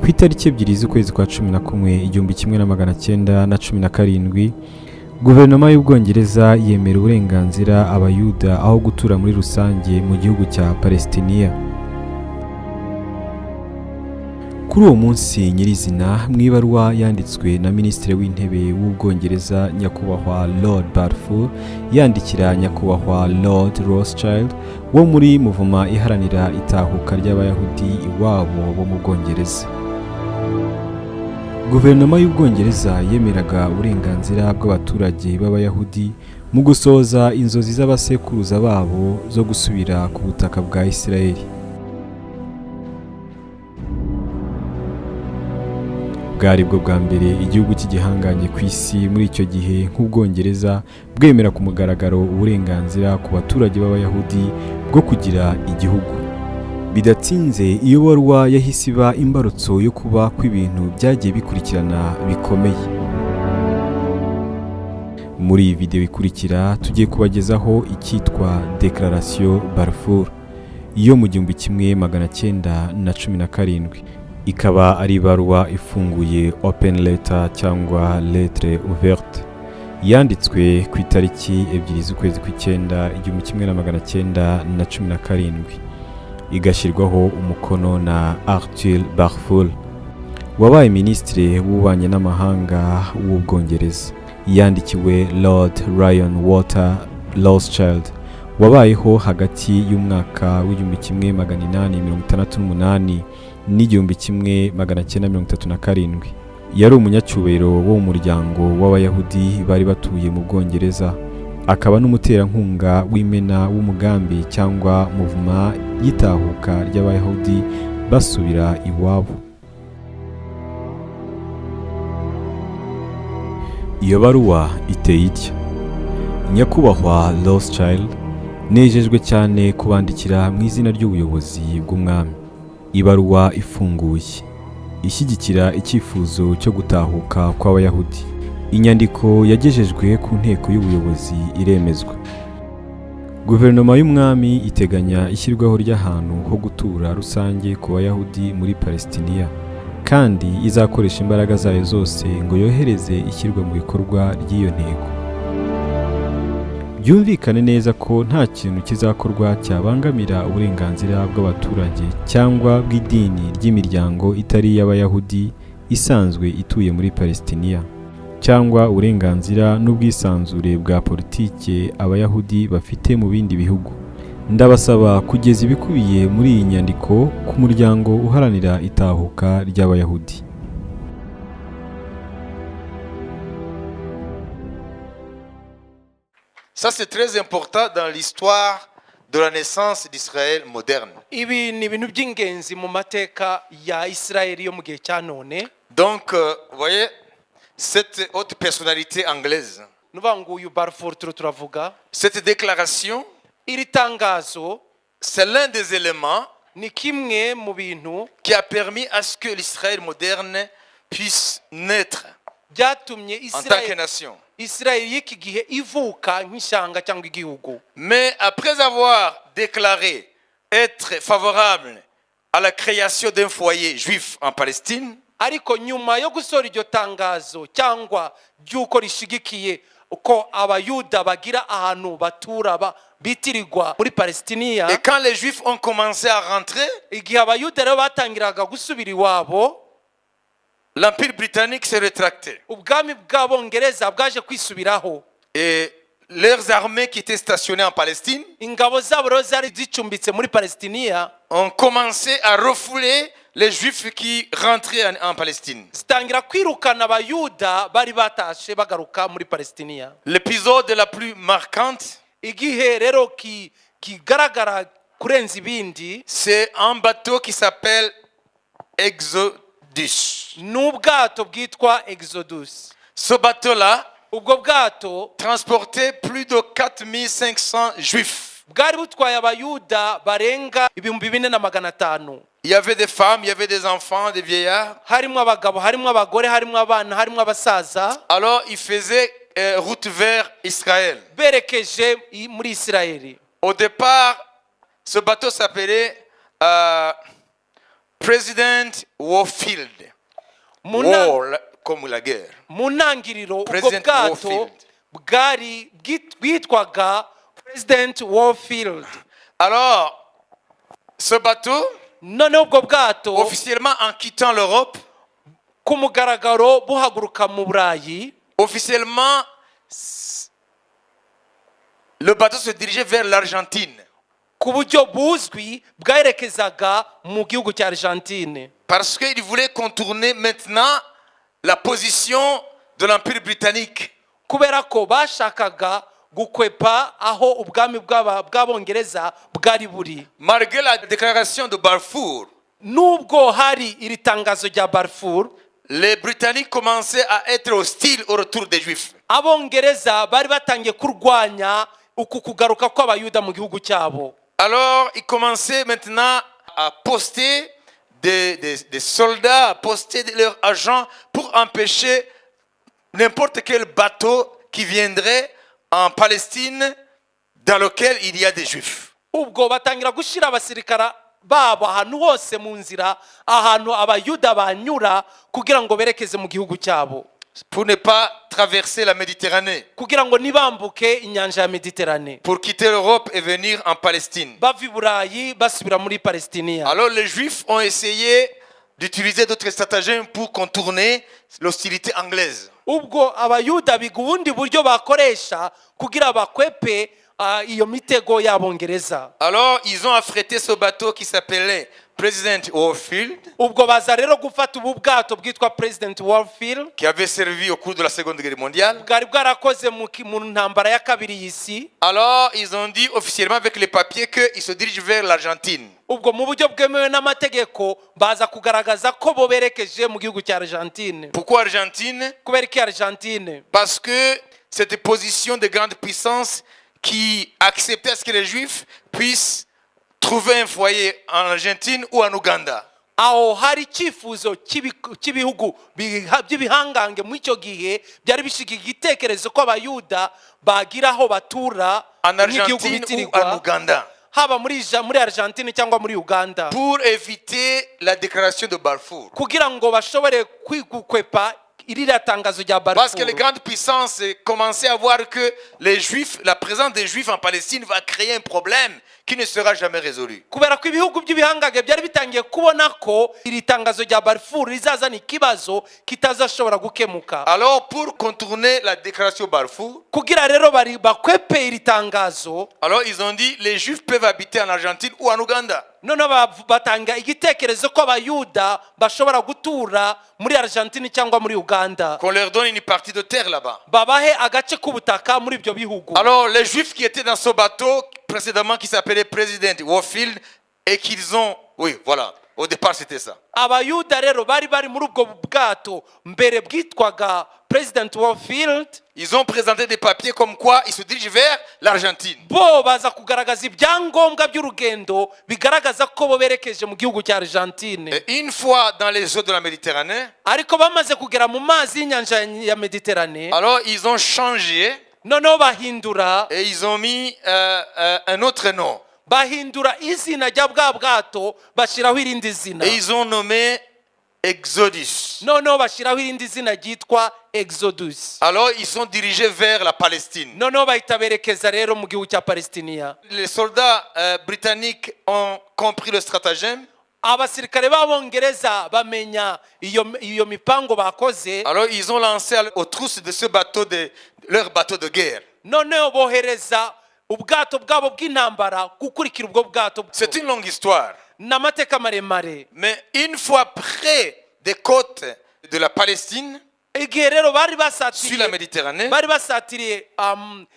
ku itariki 2 z'ukwezi kwa 11 1917 guverinoma y'Ubwongereza yemera uburenganzira abayuda aho gutura muri rusange mu gihugu cya Palestiniya. Kuri uwo munsi nyirizina mu ibaruwa yanditswe na Minisitiri w'Intebe w'Ubwongereza nyakubahwa Lord Balfour yandikira nyakubahwa Lord Rothschild wo muri muvuma iharanira itahuka ry'abayahudi iwabo bo mu Bwongereza. Guverinoma y'Ubwongereza yemeraga uburenganzira bw'abaturage b'abayahudi mu gusohoza inzozi z'abasekuruza babo zo gusubira ku butaka bwa Isirayeli. Bwari bwo bwa mbere igihugu cy'igihanganye ku isi muri icyo gihe nk'Ubwongereza bwemera ku mugaragaro uburenganzira ku baturage b'abayahudi bwo kugira igihugu. Bidatinze iyo baruwa yahise iba imbarutso yo kuba kw'ibintu byagiye bikurikirana bikomeye. Muri iyi video ikurikira tugiye kubagezaho icyitwa Declaration Balfour yo mu 1917. Ikaba ari ibaruwa ifunguye open letter cyangwa lettre ouverte yanditswe ku itariki 2 z'ukwezi kw'icyenda 1917 igashyirwaho umukono na Arthur Balfour wabaye minisitiri w'ububanyi n'amahanga w'Ubwongereza. Yandikiwe Lord Ryan Walter Rothschild wabayeho hagati y'umwaka w'1868 n'1937. Yari umunyacyubahiro wo mu muryango w'abayahudi bari batuye mu Bwongereza, akaba n'umuterankunga w'imena w'umugambi cyangwa muvuma y'itahuka ry'abayahudi basubira iwabo. Iyo baruwa iteye itya: nyakubahwa Rothschild, nejejwe cyane kubandikira mu izina ry'ubuyobozi bw'umwami. Ibaruwa ifunguye ishyigikira icyifuzo cyo gutahuka kw'abayahudi. Inyandiko yagejejwe ku nteko y'ubuyobozi iremezwa. Guverinoma y'umwami iteganya ishyirwaho ry'ahantu ho gutura rusange ku bayahudi muri Palestiniya, kandi izakoresha imbaraga zayo zose ngo yohereze ishyirwa mu bikorwa ry'iyo ntego. Byumvikane neza ko nta kintu kizakorwa cyabangamira uburenganzira bw'abaturage cyangwa bw'idini ry'imiryango itari iy'abayahudi isanzwe ituye muri Palestiniya, cyangwa uburenganzira n'ubwisanzure bwa politike abayahudi bafite mu bindi bihugu. Ndabasaba kugeza ibikubiye muri iyi nyandiko ku muryango uharanira itahuka ry'abayahudi. Ça, c'est très important dans l'histoire de la naissance d'Israël moderne. Ibi ni ibintu by'ingenzi mu mateka ya Isirayeli yo mu gihe cya none. Donc, vous voyez, cette haute personnalité anglaise, Nuvuga ngo uyu Balfour turavuga, cette déclaration, iri tangazo c'est l'un des éléments ni kimwe mu bintu qui a permis à ce que l'Israël moderne puisse naître byatumye en tant que nation. Isirayeli y'iki gihe ivuka nk'ishyanga cyangwa igihugu. Mais après avoir déclaré être favorable à la création d'un foyer juif en Palestine, ariko nyuma yo gusohora iryo tangazo cyangwa ry'uko rishigikiye uko abayuda bagira ahantu batura bitirirwa muri Palestiniya, Et quand les Juifs ont commencé à rentrer, igihe abayuda rero batangiraga gusubira iwabo, l'Empire britannique s'est rétracté. ubwami bw'abongereza bwaje kwisubiraho. Et leurs armées qui étaient stationnées en Palestine Ingabo zabo rero zari zicumbitse muri Palestiniya ont commencé à refouler les Juifs qui rentraient en Palestine. zitangira kwirukana abayuda bari batashe bagaruka muri Palestiniya. L'épisode la plus marquante, Igihe rero kigaragara kurenza ibindi, c'est un bateau qui s'appelle Exodus. n'ubwato bwitwa Exodus. Ce bateau-là Ubwo bwato transportait plus de 4500 Juifs. bwari butwaye abayuda barenga 4,500. Il y avait des femmes, il y avait des enfants, des vieillards. Harimo abagabo, harimo abagore, harimo abana, harimo abasaza. Alors ils faisaient route vers Israël. Berekeje muri Isirayeli. Au départ, ce bateau s'appelait President Warfield. War, comme la guerre. Mu ntangiriro ubwo President bwato Warfield. bwari bwitwaga President Warfield. Alors, ce bateau, Noneho ubwo bwato officiellement en quittant l'Europe, ku mugaragaro buhaguruka mu Burayi, officiellement, le bateau se dirigeait vers l'Argentine. ku buryo buzwi bwaherekezaga mu gihugu cya Argentine, Parce qu'il voulait contourner maintenant la position de l'Empire britannique. kubera ko bashakaga gukwepa aho ubwami bw'abongereza bwari buri. Malgré la déclaration de Balfour, Nubwo hari iri tangazo rya Balfour, les Britanniques commençaient à être hostiles au retour des Juifs. abongereza bari batangiye kurwanya uku kugaruka kw'abayuda mu gihugu cyabo. Alors, ils commençaient maintenant à poster des soldats, à poster leurs agents pour empêcher n'importe quel bateau qui viendrait en Palestine dans lequel il y a des Juifs. Ubwo batangira gushyira abasirikara babo ahantu hose mu nzira, ahantu abayuda banyura kugira ngo berekeze mu gihugu cyabo, Pour ne pas traverser la Méditerranée, kugira ngo nibambuke inyanja ya Mediterane pour quitter l'Europe et venir en Palestine. bava i Burayi basubira muri Palestiniya. Alors les Juifs ont essayé d'utiliser d'autres stratagèmes pour contourner l'hostilité anglaise. Ubwo abayuda biga ubundi buryo bakoresha kugira bakwepe iyo mitego y'abongereza. Alors ils ont affrété ce bateau qui s'appelait President Warfield, Ubwo baza rero gufata ubu bwato bwitwa President Warfield, qui avait servi au cours de la Seconde Guerre mondiale. bwari bwarakoze mu ntambara ya kabiri y'isi. Alors ils ont dit officiellement avec les papiers qu'ils se dirigent vers l'Argentine. Ubwo mu buryo bwemewe n'amategeko baza kugaragaza ko bo berekeje mu gihugu cya Argentine. Pourquoi Argentine? Kubera iki Argentine? Parce que cette position de grande puissance qui acceptait à ce que les Juifs puissent trouver un foyer en Argentine ou en Ouganda. Aho hari icyifuzo cy'ibihugu by'ibihangange mu icyo gihe byari bishigiye igitekerezo ko abayuda bagira aho batura En nk'igihugu Argentine ou en bitirirwa, Ouganda. haba muri Argentine cyangwa muri Uganda, Pour éviter la déclaration de Balfour. kugira ngo bashobore kwigukwepa irira tangazo rya Parce que les Balfour. grandes puissances commençaient à voir que les Juifs, la présence des Juifs en Palestine va créer un problème qui ne sera jamais résolu. Kubera ko ibihugu by'ibihangange byari bitangiye kubona ko iri tangazo rya Balfour rizazana ikibazo kitazashobora gukemuka. Alors, pour contourner la déclaration Balfour, Kugira rero bari bakwepe iri tangazo, alors ils ont dit les Juifs peuvent habiter en Argentine ou en Ouganda. none batanga igitekerezo ko abayuda bashobora gutura muri Argentine cyangwa muri Uganda, Qu'on leur donne une partie de terre là-bas. babahe agace k'ubutaka muri ibyo bihugu. Alors, les Juifs qui étaient dans ce bateau précédemment qui s'appelait President Warfield et qu'ils ont... Oui, voilà. Au départ, c'était ça. Abayuda rero bari muri ubwo bwato mbere bwitwaga President Warfield, Ils ont présenté des papiers comme quoi ils se dirigent vers l'Argentine. bo baza kugaragaza ibyangombwa by'urugendo bigaragaza ko bo berekeje mu gihugu cya Argentine. Et une fois dans les eaux de la Méditerranée, Ariko bamaze kugera mu mazi y'inyanja ya Mediterane, alors ils ont changé noneho bahindura et ils ont mis un autre nom. izina rya bwa bwato bashyiraho irindi zina, Et ils ont nommé Exodus. noneho bashyiraho irindi zina ryitwa exodus. Alors ils sont dirigés vers la Palestine. noneho bahita berekeza rero mu gihugu cya palestiniya. Les soldats britanniques ont compris le stratagème. abasirikare b'abongereza bamenya iyo mipango bakoze. Alors ils ont lancé aux trousses de ce bateau leur bateau de guerre. noneho bohereza ubwato bwabo bw'intambara gukurikira ubwo bwato. C'est une longue histoire. n'amateka maremare. Mais une fois près des côtes de la Palestine, igihe rero sur la Méditerranée, bari basatiriye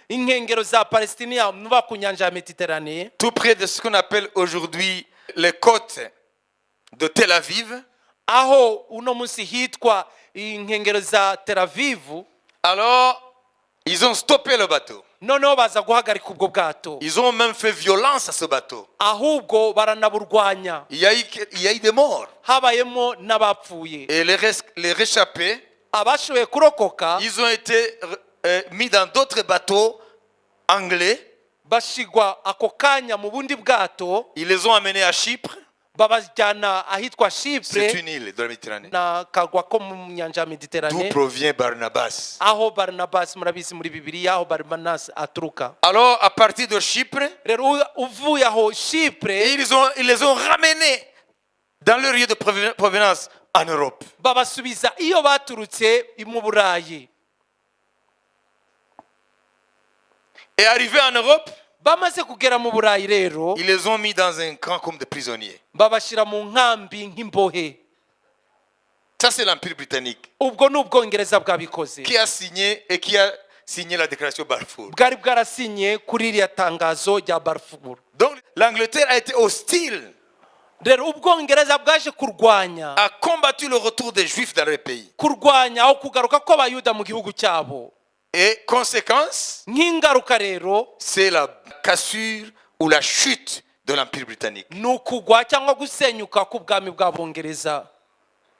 inkengero za palestiniya nuba ku nyanja ya mediterane, tout près de ce qu'on appelle aujourd'hui les côtes de Tel Aviv, aho uno munsi hitwa inkengero za Tel Aviv. alors ils ont stoppé le bateau. noneho baza guhagarika ubwo bwato, Ils ont même fait violence à ce bateau. ahubwo baranaburwanya. Il y a eu des morts. habayemo n'abapfuye. Et les réchappés, abashoboye kurokoka ils ont été mis dans d'autres bateaux anglais. bashigwa ako kanya mu bundi bwato, Ils les ont amenés à Chypre. babajyana ahitwa C'est Chypre une île de la Méditerranée. na kagwa ko mu nyanja ya D'où mediterane, provient Barnabas. aho Barnabas murabizi muri Bibiliya aho Barnabas aturuka. Alors, à partir de Chypre, rero uvuye aho Chypre ils les ont ramenés dans leur lieu de provenance en Europe. babasubiza iyo baturutse mu Burayi. Et arrivés en Europe, bamaze kugera mu Burayi rero ils les ont mis dans un camp comme des prisonniers. babashyira mu nkambi nk'imbohe. Ça, c'est l'Empire britannique ubwo ni ubwongereza bwabikoze, qui a signé la déclaration Balfour. bwari bwarasinye kuri iriya tangazo rya Balfour. Donc, l'Angleterre a été hostile, rero ubwongereza bwaje kurwanya a combattu le retour des Juifs dans leur pays. kurwanya aho kugaruka kw'abayuda mu gihugu cyabo. Et conséquence, nk'ingaruka rero c'est la cassure ou la chute de l'Empire britannique. ni ukugwa cyangwa gusenyuka k'ubwami bw'abongereza.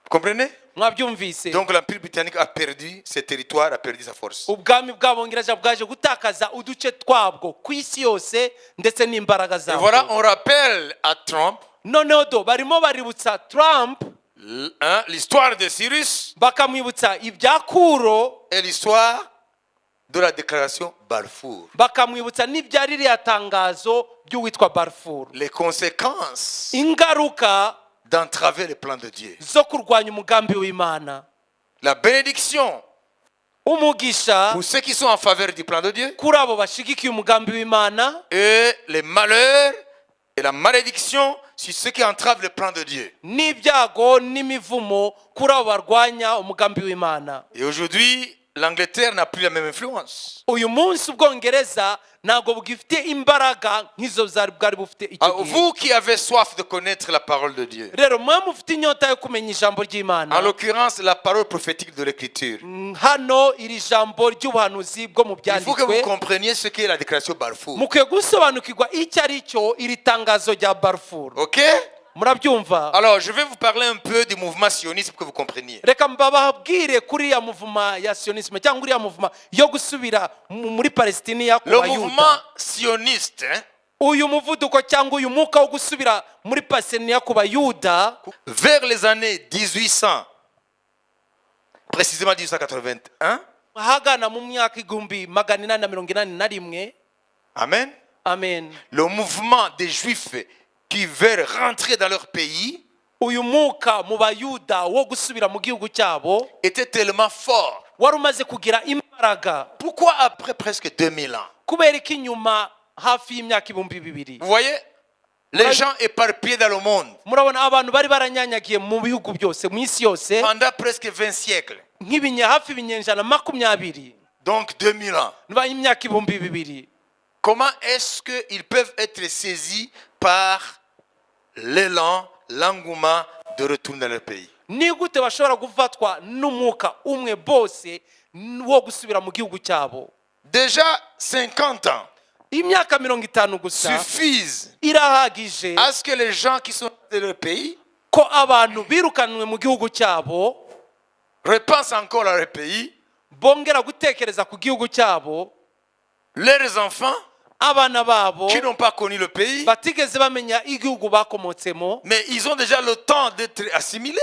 Vous comprenez? mwabyumvise? Donc l'Empire britannique a perdu ses territoires, a perdu sa force. ubwami bw'abongereza bwaje gutakaza uduce twabwo ku isi yose ndetse n'imbaraga Et voilà, zabwo. on rappelle à Trump noneho do barimo baributsa Trump, l'histoire de Cyrus bakamwibutsa ibya Kuro, et l'histoire de la déclaration Balfour. bakamwibutsa n'ibya ririya tangazo ry'uwitwa Balfour. Les conséquences ingaruka d'entraver les plans de Dieu. zo kurwanya umugambi w'Imana. La bénédiction umugisha pour ceux qui sont en faveur du plan de Dieu kuri abo bashigikiye umugambi w'Imana, et les malheurs et la malédiction sur ceux qui entravent le plan de Dieu. n'ibyago n'imivumo kuri abo barwanya umugambi w'Imana. Et aujourd'hui, l'Angleterre n'a plus la même influence. uyu munsi ubwongereza ntabwo bwifite imbaraga nk'izo bwari bufite icyo gihe. Vous qui avez soif de connaître la parole de Dieu, rero mwe mufite inyota yo kumenya ijambo en ry'Imana, l'occurrence la parole prophétique de l'Écriture, hano iri jambo ry'ubuhanuzi bwo mu il faut que vous byanditswe, compreniez ce qu'est la déclaration Balfour. mukwiye gusobanukirwa icyo ari cyo iri tangazo rya Balfour. Ok? murabyumva? Alors, je vais vous parler un peu du mouvement sioniste pour que vous compreniez. reka mbababwire kuri iriya muvuma ya sionisme cyangwa uriya muvuma yo gusubira muri palestiniya ku Le mouvement bayuda. sioniste, uyu muvuduko cyangwa uyu mwuka wo gusubira muri palestiniya ku bayuda vers les années 1800, précisément 1881, ahagana mu myaka 1881. amen, amen. le mouvement des Juifs qui veulent rentrer dans leur pays uyu mwuka mu bayuda wo gusubira mu gihugu cyabo était tellement fort. wari umaze kugira imbaraga. Pourquoi après presque 2000 ans? kubera ko inyuma hafi y'imyaka 2000, Vous voyez, les gens éparpillés dans le monde murabona abantu bari baranyanyagiye mu bihugu byose mu isi yose pendant presque 20 siècles, hafi ibinyejana 20, donc 2000 ans. niba imyaka 2000. Comment est-ce qu'ils peuvent être saisis par l'élan, l'engouement de retourner dans leur pays? ni gute bashobora gufatwa n'umwuka umwe bose wo gusubira mu gihugu cyabo? Déjà 50 ans imyaka 50 gusa suffisent irahagije à ce que les gens qui sont dans leur pays ko abantu birukanwe mu gihugu cyabo repensent encore à leur pays, bongera gutekereza ku gihugu cyabo. leurs enfants abana babo qui n'ont pas connu le pays, batigeze bamenya igihugu bakomotsemo, mais ils ont déjà le temps d'être assimilés.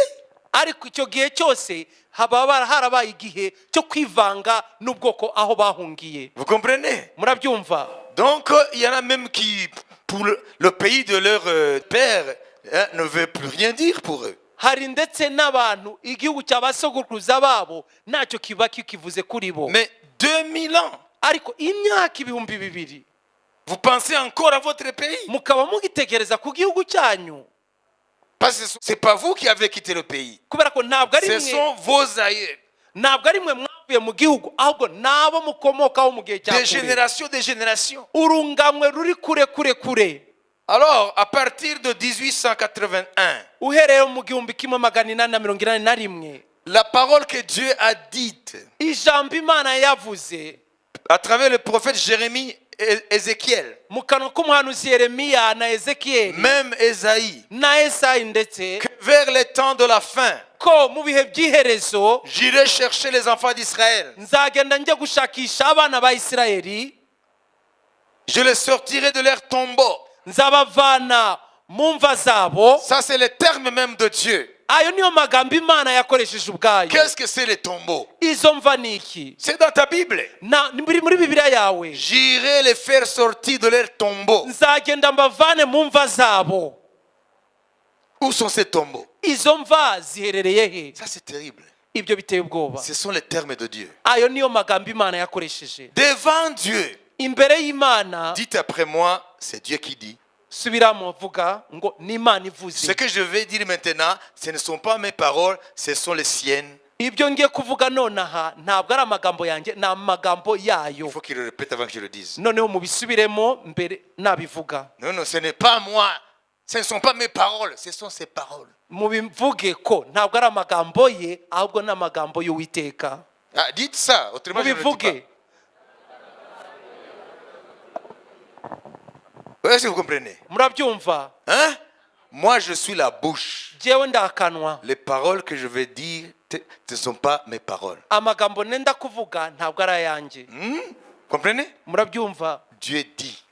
ariko icyo gihe cyose harabaye igihe cyo kwivanga n'ubwoko aho bahungiye. Vous comprenez? Murabyumva? Donc, il y en a même qui, pour le pays de leur père, ne veut plus rien dire pour eux. Hari ndetse n'abantu igihugu cy'abasogokuruza babo ntacyo kiba kikivuze kuri bo. Mais 2000 ans, ariko imyaka ibihumbi bibiri vous pensez encore à votre pays? mukaba mugitekereza ku gihugu cyanyu. Parce que ce n'est pas vous qui avez quitté le pays. kubera ko ntabwo ari Ce mwe sont vos aïeux. ntabwo ari mwe mwavuye mu gihugu, ahubwo nabo mukomokaho mu gihe cya Des kure. générations, des générations. urungamwe ruri kure kure kure. Alors, à partir de 1881, uhereye mu 1881 la parole que Dieu a dite ijambo Imana yavuze à travers le prophète Jérémie et Ézéchiel, mu kanwa k'umuhanuzi Yeremiya na Ezekiyeli même Ésaïe, na Esayi ndetse que vers les temps de la fin, ko mu bihe by'iherezo j'irai chercher les enfants d'Israël. nzagenda njya gushakisha abana ba Isirayeli, Je les sortirai de leur tombeau. nzabavana mu mva zabo. Ça, c'est le terme même de Dieu. ayo niyo magambo Imana yakoresheje ubwayo. Qu'est-ce que c'est les tombeaux? izo mva ni iki? C'est dans ta Bible. biri muri Bibiliya yawe. J'irai les faire sortir de leur tombeau. nzagenda mbavane mu mva zabo. Où sont ces tombeaux? izo mva ziherereye he? Ça, c'est terrible. ibyo biteye ubwoba. Ce sont les termes de Dieu. ayo niyo magambo Imana yakoresheje. Devant Dieu, imbere y'Imana, dites après moi, c'est Dieu qui dit. subiramo vuga ngo ni Imana Ce ivuze. que je vais dire maintenant, ce ne sont pas mes paroles, ce sont les siennes. ibyo ngiye kuvuga nonaha ntabwo ari amagambo yanjye, ni amagambo yayo. Il faut qu'il le répète avant que je le dise. noneho mubisubiremo mbere nabivuga. Non, non, ce n'est pas moi. Ce ne sont pas mes paroles, ce sont ses paroles. mubivuge ko ntabwo ari amagambo ye, ahubwo ni amagambo y'Uwiteka. Ah, dites ça, autrement je ne le dis mubivuge. pas. Est-ce que vous comprenez? murabyumva? Hein? Moi, je suis la bouche. Jewe ndakanwa. Les paroles que je vais dire ne sont pas mes paroles. amagambo nenda kuvuga ntabwo ari ayanjye. Comprenez? murabyumva? Dieu dit,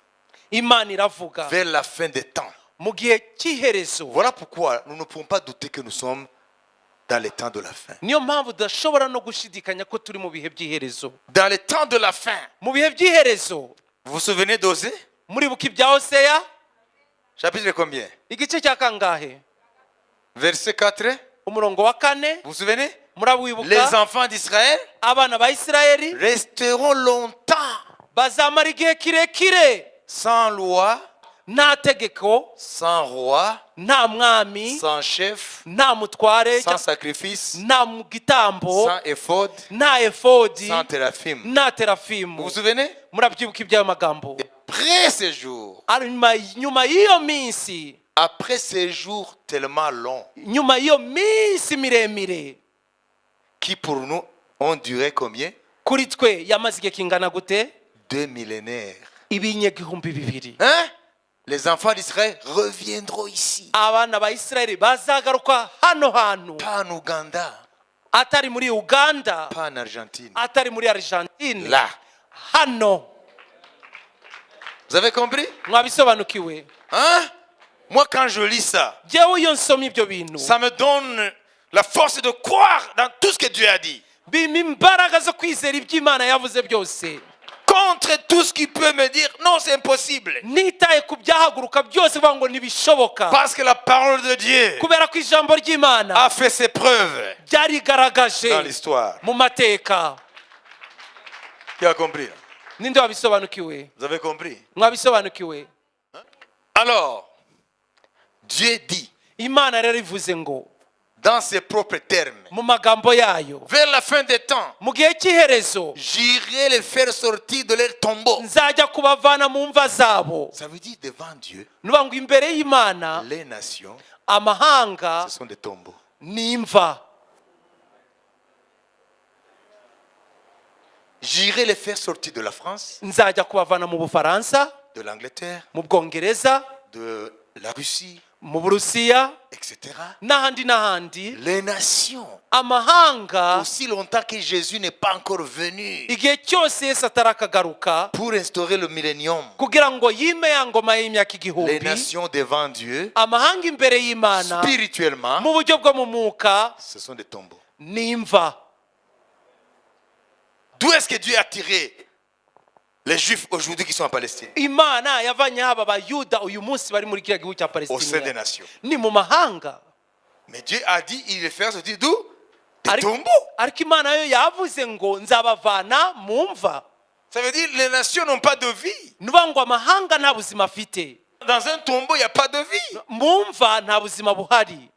Imana iravuga vers la fin des temps. mu gihe cy'iherezo. Voilà pourquoi nous ne pouvons pas douter que nous sommes dans les temps de la fin. niyo mpamvu udashobora no gushidikanya ko turi mu bihe by'iherezo. Dans les temps de la fin. mu bihe by'iherezo, Vous vous souvenez d'Osée? muribuka ibya Hoseya Chapitre combien? igice cya kangahe? Verset 4. umurongo wa 4. Vous vous souvenez? Les murawibuka? enfants d'Israël abana ba Isirayeli resteront longtemps bazamara igihe kirekire sans loi, nta tegeko, sans roi, nta mwami, sans chef, nta mutware, sans sacrifice, nta gitambo, sans éphod, nta efodi, sans téraphim. nta Vous terafimu. vous souvenez? murabyibuka iby'ayo magambo? Après ces jours, nyuma y'iyo minsi, après ces jours tellement longs, nyuma y'iyo minsi miremire, qui pour nous ont duré combien? kuri twe yamaze igihe kingana gute? 2 millénaires. ibinyagihumbi bibiri. Hein? Les enfants d'Israël reviendront ici. abana ba Isirayeli bazagaruka hano hantu, Pas en Ouganda, atari muri Uganda, pas en Argentine. atari muri Argentine, Là. hano. Vous avez compris? mwabisobanukiwe? Hein? Moi, quand je lis ça, Jewe iyo nsomye ibyo bintu ça me donne la force de croire dans tout ce que Dieu a dit. bimpa imbaraga zo kwizera ibyo Imana yavuze byose, Contre tout ce qui peut me dire non, c'est impossible. nitaye ku byahaguruka byose bivuga ngo ntibishoboka, Parce que la parole de Dieu kubera ko ijambo ry'Imana a fait ses preuves ryarigaragaje dans l'histoire. mu mateka. Qui a compris? ninde wabisobanukiwe? Vous avez compris? mwabisobanukiwe? Alors, Dieu dit, Imana rero ivuze ngo dans ses propres termes, mu magambo yayo, vers la fin des temps, mu gihe cy'iherezo j'irai les faire sortir de leur tombeau. nzajya kubavana mu mva zabo. Ça veut dire devant Dieu, nuvuga ngo imbere y'Imana les nations, amahanga ce sont des tombeaux. ni imva. J'irai les faire sortir de la France, nzajya kubavana mu Bufaransa, de l'Angleterre, mu Bwongereza, de la Russie, mu burusiya etc. n'ahandi Les nations. amahanga Aussi longtemps que Jésus n'est pas encore venu igihe cyose yesu atarakagaruka pour instaurer le millénium, kugira ngo yime ya ngoma y'imyaka les igihumbi, nations devant Dieu, amahanga imbere y'imana spirituellement, mu buryo bwo mu mwuka ce sont des tombeaux. n'imva. D'où est-ce que Dieu a tiré les Juifs aujourd'hui qui sont en Palestine? imana yavanyeho aba bayuda uyu munsi bari muri kiriya gihugu cya Au sein des palestina nations. ni mu mahanga. Mais Dieu a dit, il les fait sortir d'où? Des Ariko- tombeaux. ariko imana yo yavuze ngo nzabavana mu mva. Ça veut dire les nations n'ont pas de vie. ni ukuvuga ngo amahanga nta buzima afite, Dans un tombeau, il n'y a pas de vie. mu mva nta buzima buhari,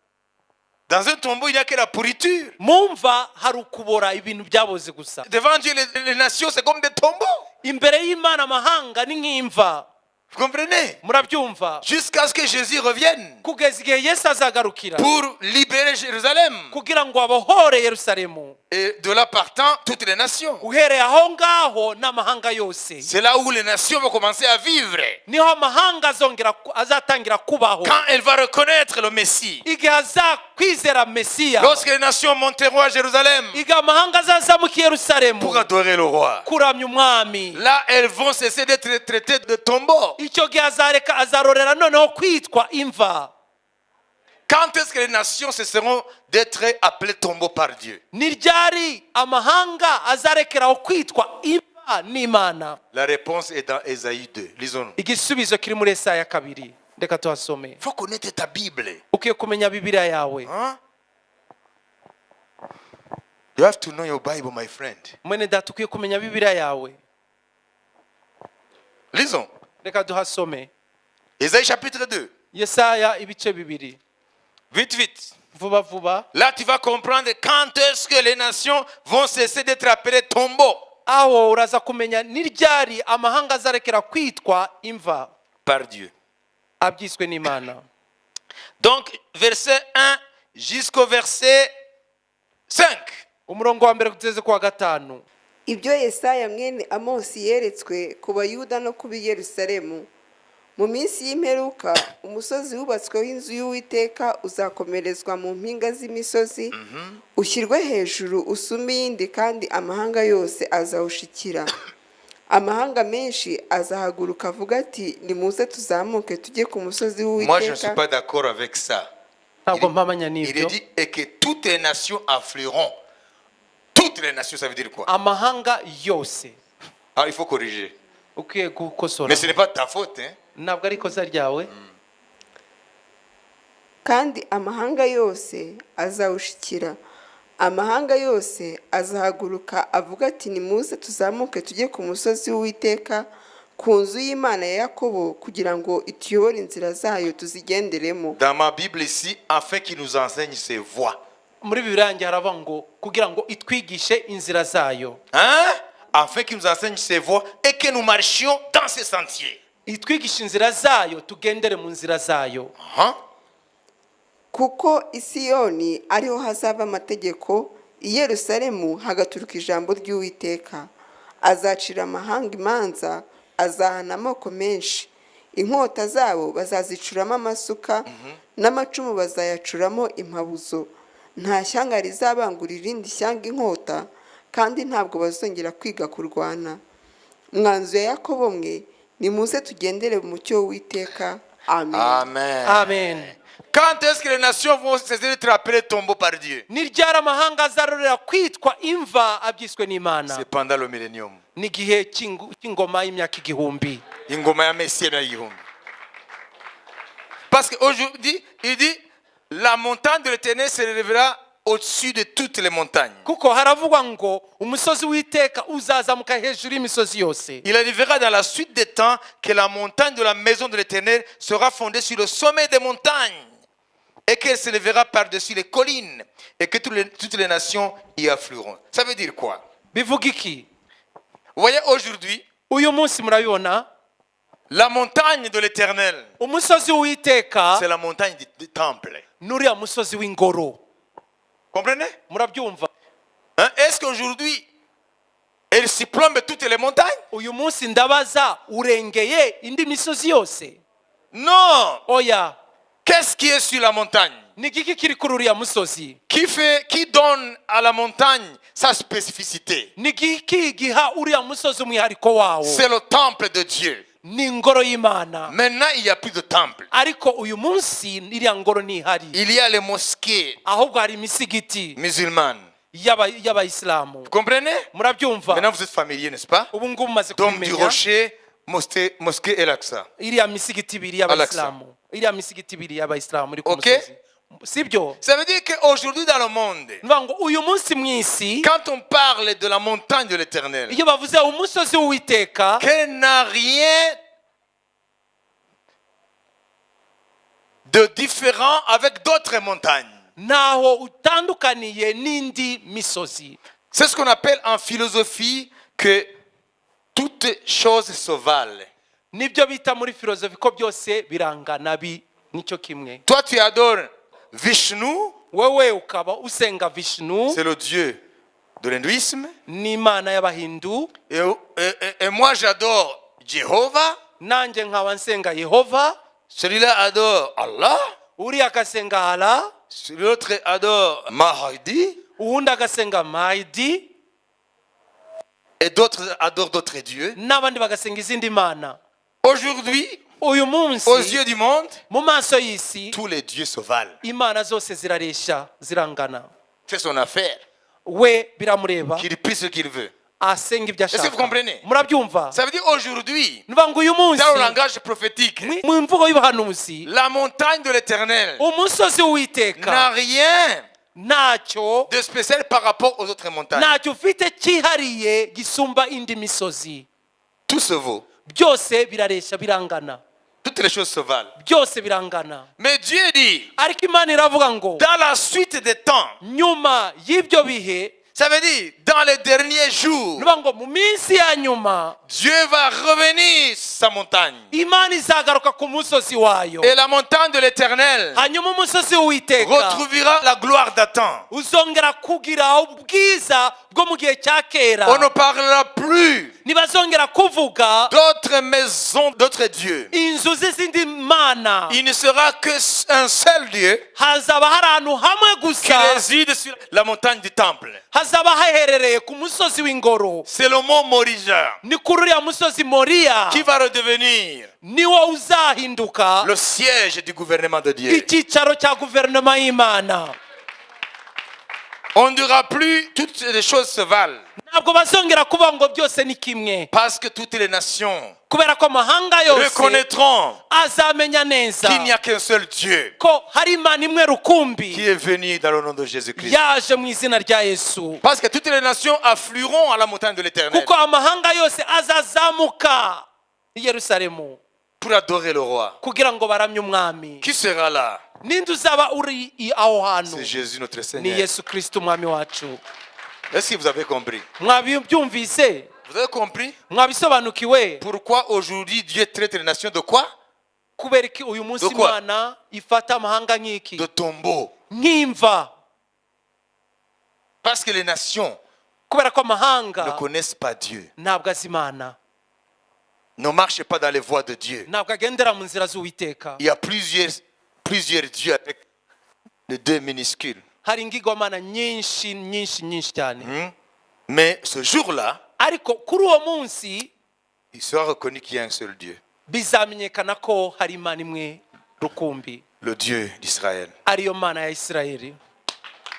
Dans un tombeau, il n'y a que la pourriture. mu mva hari ukubora ibintu byaboze gusa. Devant Dieu, les nations, c'est comme des tombeaux. imbere y'imana amahanga ni nk'imva. Vous comprenez? murabyumva? Jusqu'à ce que Jésus revienne kugeza igihe yesu azagarukira pour libérer Jérusalem. kugira ngo abohore yerusalemu. Et de là partant, toutes les nations. uhereye aho ngaho n'amahanga yose, C'est là où les nations vont commencer à vivre. niho amahanga azatangira kubaho Quand elle va reconnaître le Messie. igihe azakwizera mesiya, Lorsque les nations monteront à Jérusalem igihe amahanga azazamuka i yerusalemu pour adorer le roi. kuramya umwami, Là, elles vont cesser d'être traitées de tombeaux. icyo gihe azarorera noneho kwitwa imva. Quand est-ce que les nations cesseront d'être appelées tombeaux par Dieu? ni ryari amahanga azarekeraho kwitwa imva n'imana? La réponse est dans Ésaïe 2. Lisons-nous. igisubizo kiri muri Yesaya 2. reka tuhasome. Il faut connaître ta Bible. ukwiye kumenya bibiliya yawe. Hein? You have to know your Bible, my friend. mwene data ukwiye kumenya bibiliya yawe. Lisons. reka duhasome Ésaïe chapitre 2. Yesaya ibice 2. Vite, vite. vuba vuba. Là, tu vas comprendre quand est-ce que les nations vont cesser d'être appelées tombeaux aho uraza kumenya ni ryari amahanga azarekera kwitwa imva par Dieu. abyiswe n'imana. Donc, verset 1 jusqu'au verset 5. umurongo wa mbere kugeze ku wa 5. ibyo Yesaya mwene Amosi yeretswe ku Bayuda no ku Yerusalemu. Mu minsi y'imperuka umusozi wubatsweho inzu y'Uwiteka uzakomerezwa mu mpinga z'imisozi, ushyirwe hejuru usumba iyindi, kandi amahanga yose azawushikira. Amahanga menshi azahaguruka avuga ati nimuze tuzamuke tujye ku musozi Moi, je ne suis w'Uwiteka. pas d'accord avec ça. ntabwo mpamanya Il n'ibyo. est dit et que toutes les nations afflueront. Toutes les nations, ça veut dire quoi? amahanga yose. Ah, il faut corriger. ukwiye gukosora, Mais ce n'est pas ta faute. Hein? ntabwo ari ikosa ryawe. Kandi amahanga yose azawushikira. Amahanga yose azahaguruka avuga ati nimuze tuzamuke tujye ku musozi w'Uwiteka, ku nzu y'Imana ya Yakobo, kugira ngo ituyobore inzira zayo tuzigenderemo. Dans ma Bible ici, afin qu'il nous enseigne ses voies. muri bibiliya yanjye haravuga ngo kugira ngo itwigishe inzira zayo. Hein? Afin qu'il nous enseigne ses voies et que nous marchions dans ses sentiers. itwigishe inzira zayo tugendere mu nzira zayo. Hein? Kuko i Siyoni ariho hazaba amategeko, i Yerusalemu hagaturuka ijambo ry'Uwiteka. Azacira amahanga imanza, azahana amoko menshi. Inkota zabo bazazicuramo amasuka, n'amacumu bazayacuramo impabuzo. Nta shyanga rizabangurira irindi shyanga inkota, kandi ntabwo bazongera kwiga kurwana. Mwanzu ya Yakobo mwe, nimuze tugendere mu mucyo w'Uwiteka. Amen. Amen. amen. Quand est-ce que les nations vont cesser d'être appelées tombeaux par Dieu? ni ryari amahanga azarorera kwitwa imva abyiswe n'imana? C'est pendant le millénium. ni igihe cy'ingoma y'imyaka igihumbi. Ingoma ya Messie na yihumbi. Parce qu'aujourd'hui, il dit, la montagne de l'Éternel se relèvera au-dessus de toutes les montagnes. kuko haravugwa ngo umusozi w'Iteka uzazamuka hejuru y'imisozi yose. Il arrivera dans la suite des temps que la montagne de la maison de l'Éternel sera fondée sur le sommet des montagnes et qu'elle se lèvera par-dessus les collines et que toutes les nations y afflueront. Ça veut dire quoi? bivuga iki? Vous voyez, aujourd'hui, uyu munsi murabibona la montagne de l'Éternel, umusozi w'Iteka c'est la montagne du temple. n'uriya musozi w'ingoro. Comprenez? murabyumva? Hein? Est-ce qu'aujourd'hui, elle surplombe toutes les montagnes? uyu munsi ndabaza urengeye indi misozi yose? Non. oya Qu'est-ce qui est sur la montagne? ni igiki kiri kuri uriya musozi Qui donne à la montagne sa spécificité? ni igiki giha uriya musozi umwihariko wawo C'est le temple de Dieu. ni ingoro y'imana Maintenant, il n'y a plus de temple. ariko uyu munsi iriya ngoro ntihari Il y a les mosquées ahubwo hari imisigiti musulmanes. y'abayisilamu Vous comprenez? murabyumva Maintenant, vous êtes familier, n'est-ce pas? ubu ngubu mumaze Dôme du kubimenya Rocher, mosquée El-Aqsa. iriya misigiti ibiri y'abayisilamu iriya misigiti ibiri y'abayisilamu iri ku Okay. musozi sibyo Ça veut dire qu'aujourd'hui dans le monde, nivuga ngo uyu munsi mu isi quand on parle de la montagne de l'Éternel, iyo bavuze umusozi w'uwiteka qu'elle n'a rien de différent avec d'autres montagnes. ntaho utandukaniye n'indi misozi C'est ce qu'on appelle en philosophie que toutes choses se valent. nibyo bita muri filozofi ko byose birangana nicyo kimwe Toi, tu adores Vishnu, wowe ukaba usenga vishnu c'est le dieu de l'hindouisme, n'imana y'abahindu et moi j'adore Jéhovah. nanjye nkaba nsenga yehova Celui-là adore Allah, uriya agasenga hara l'autre adore Mahdi, uwundi agasenga mayidi et d'autres adorent d'autres dieux. n'abandi bagasenga izindi mana Aujourd'hui, uyu munsi aux yeux du monde, mu maso y'isi tous les dieux se valent. imana zose ziraresha zirangana C'est son affaire. we biramureba Qu'il prie ce qu'il veut. asenga ibyo Est-ce que vous ashaka comprenez? murabyumva Ça veut dire aujourd'hui, nivuga ngo uyu munsi dans le langage prophétique, mu mvugo y'ubuhanuzi la montagne de l'Éternel umusozi n'a w'uwiteka rien ntacyo de spécial par rapport aux autres montagnes. ntacyo ufite cyihariye gisumba indi misozi Tout se vaut. byose biraresha birangana Toutes les choses se valent. byose birangana Mais Dieu dit, ariko imana iravuga ngo dans la suite des temps, nyuma y'ibyo bihe ça veut dire dans les derniers jours, nivuga ngo mu minsi ya nyuma Dieu va revenir sur sa montagne. imana izagaruka ku musozi wayo Et la montagne de l'Éternel hanyuma umusozi w'uwiteka retrouvera la gloire d'Adam. uzongera kugira ubwiza bwo mu gihe cya kera On ne parlera plus ntibazongera kuvuga d'autres maisons, d'autres dieux. inzu z'izindi mana Il ne sera qu'un seul Dieu hazaba hari ahantu hamwe qui gusa réside sur la montagne du temple. hazaba haherereye ku musozi w'ingoro C'est le mont Morija ni kuri uriya musozi moriya qui va redevenir niwo uzahinduka le siège du gouvernement de Dieu. icyicaro cya guverinoma y'imana On ne dira plus toutes les choses se valent ntabwo bazongera kuvuga ngo byose ni kimwe parce que toutes les nations kubera ko amahanga yose reconnaîtront azamenya neza qu'il n'y a qu'un seul Dieu ko hari imana imwe rukumbi qui est venu dans le nom de Jésus-Christ. yaje mu izina rya yesu Parce que toutes les nations afflueront à la montagne de l'Éternel kuko amahanga yose azazamuka i yerusalemu pour adorer le roi. kugira ngo baramye umwami Qui sera là? ninde uzaba uri aho hantu C'est Jésus notre ni Seigneur. yesu kirisito umwami wacu Est-ce que vous avez compris? mwabyumvise Vous avez compris mwabisobanukiwe pourquoi aujourd'hui Dieu traite les nations de quoi? kubera iki uyu munsi De quoi? imana ifata amahanga nk'iki De tombeaux. nk'imva Parce que les nations kubera ko ne amahanga connaissent pas Dieu. ntabwo azi imana Ne marchent pas dans les voies de Dieu. ntabwo agendera mu nzira z'uwiteka Il y a plusieurs dieux avec les deux minuscules. hari ingigwamana nyinshi cyane Mais ce jour-là, ariko kuri uwo munsi il sera reconnu qu'il y a un seul Dieu, bizamenyekana ko hari imana imwe rukumbi le Dieu d'Israël. ariyo mana ya isirayeli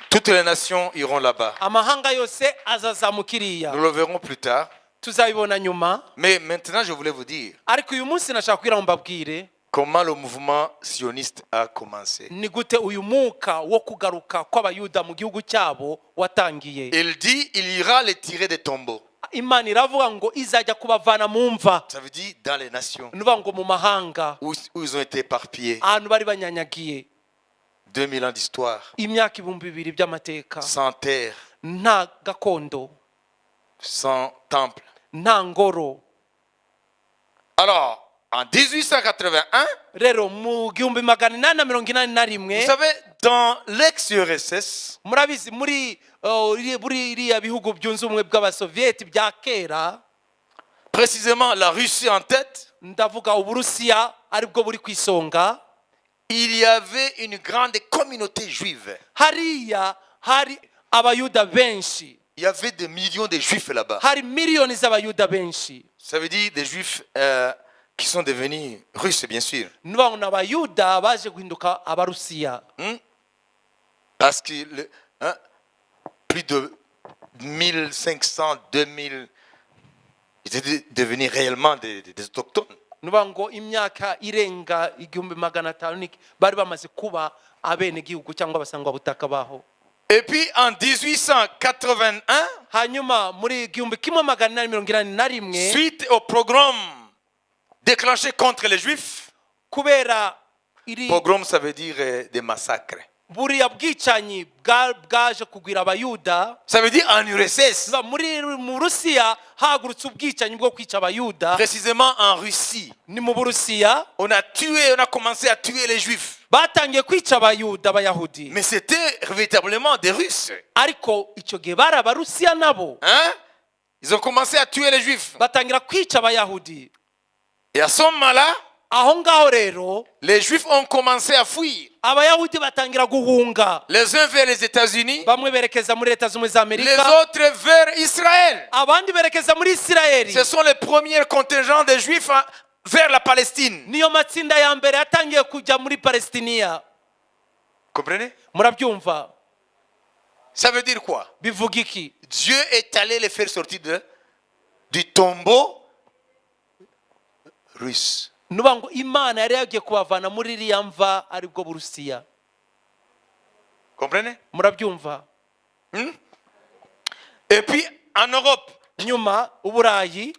Toutes les nations iront là-bas. amahanga yose azazamuka iriya Nous le verrons plus tard. tuzabibona nyuma Mais maintenant, je voulais vous dire ariko uyu munsi nashaka kugira ngo mbabwire comment le mouvement sioniste a commencé. ni gute uyu mwuka wo kugaruka kw'abayuda mu gihugu cyabo watangiye Il dit il ira les tirer des tombeaux. imana iravuga ngo izajya kubavana mu mva Ça veut dire dans les nations nuvuga ngo mu mahanga où ils ont été éparpillés. ahantu bari banyanyagiye 2000 ans d'histoire, imyaka 2000 by'amateka sans terre, nta gakondo sans temple. nta ngoro Alors, en 1881, rero mu 1881 vous savez, dans l'ex-URSS, murabizi muri iriya bihugu byunze ubumwe bw'abasoviyeti bya kera précisément la Russie en tête, ndavuga uburusiya aribwo buri ku isonga. il y avait une grande communauté juive. Hariya hari abayuda benshi, Il y avait des millions de juifs là-bas. hari miliyoni z'abayuda benshi. Ça veut dire des juifs qui sont devenus russes, bien sûr. Nubango n'abayuda baje guhinduka abarusiya. Parce que plus de 1500, 2000, ils étaient devenus réellement des autochtones. Nubango imyaka irenga 1500 bari bamaze kuba abene gihugu cyangwa abasangwa butaka baho. Et puis en 1881, Hanyuma muri 1881 suite au programme déclenché contre les juifs, kubera iri pogrom ça veut dire des massacres. buriya bwicanyi bwaje kugwira abayuda. Ça veut dire en URSS, Mu Rusiya hagurutse ubwicanyi bwo kwica abayuda. précisément en Russie. Ni mu Burusiya On a commencé à tuer les juifs. batangiye kwica abayuda abayahudi. Mais c'était véritablement des Russes. Ariko icyo gihe bari abarusiya nabo Hein? Ils ont commencé à tuer les juifs. batangira kwica abayahudi. Et à ce moment-là, Aho ngaho rero les juifs ont commencé à fuir. abayahudi batangira guhunga, Les uns vers les États-Unis, bamwe berekeza muri leta z'ubumwe za les Amerika, autres vers Israël. abandi berekeza muri Isirayeli. Ce sont les premiers contingents des juifs vers la Palestine. Niyo matsinda ya mbere yatangiye kujya muri Palestiniya. Comprenez? Murabyumva Ça veut dire quoi? bivuga iki? Dieu est allé les faire sortir du tombeau russe. Nubango Imana yari yagiye kubavana muri iriya mva aribwo Burusiya. Comprenez? Murabyumva? Et puis en Europe, Nyuma Uburayi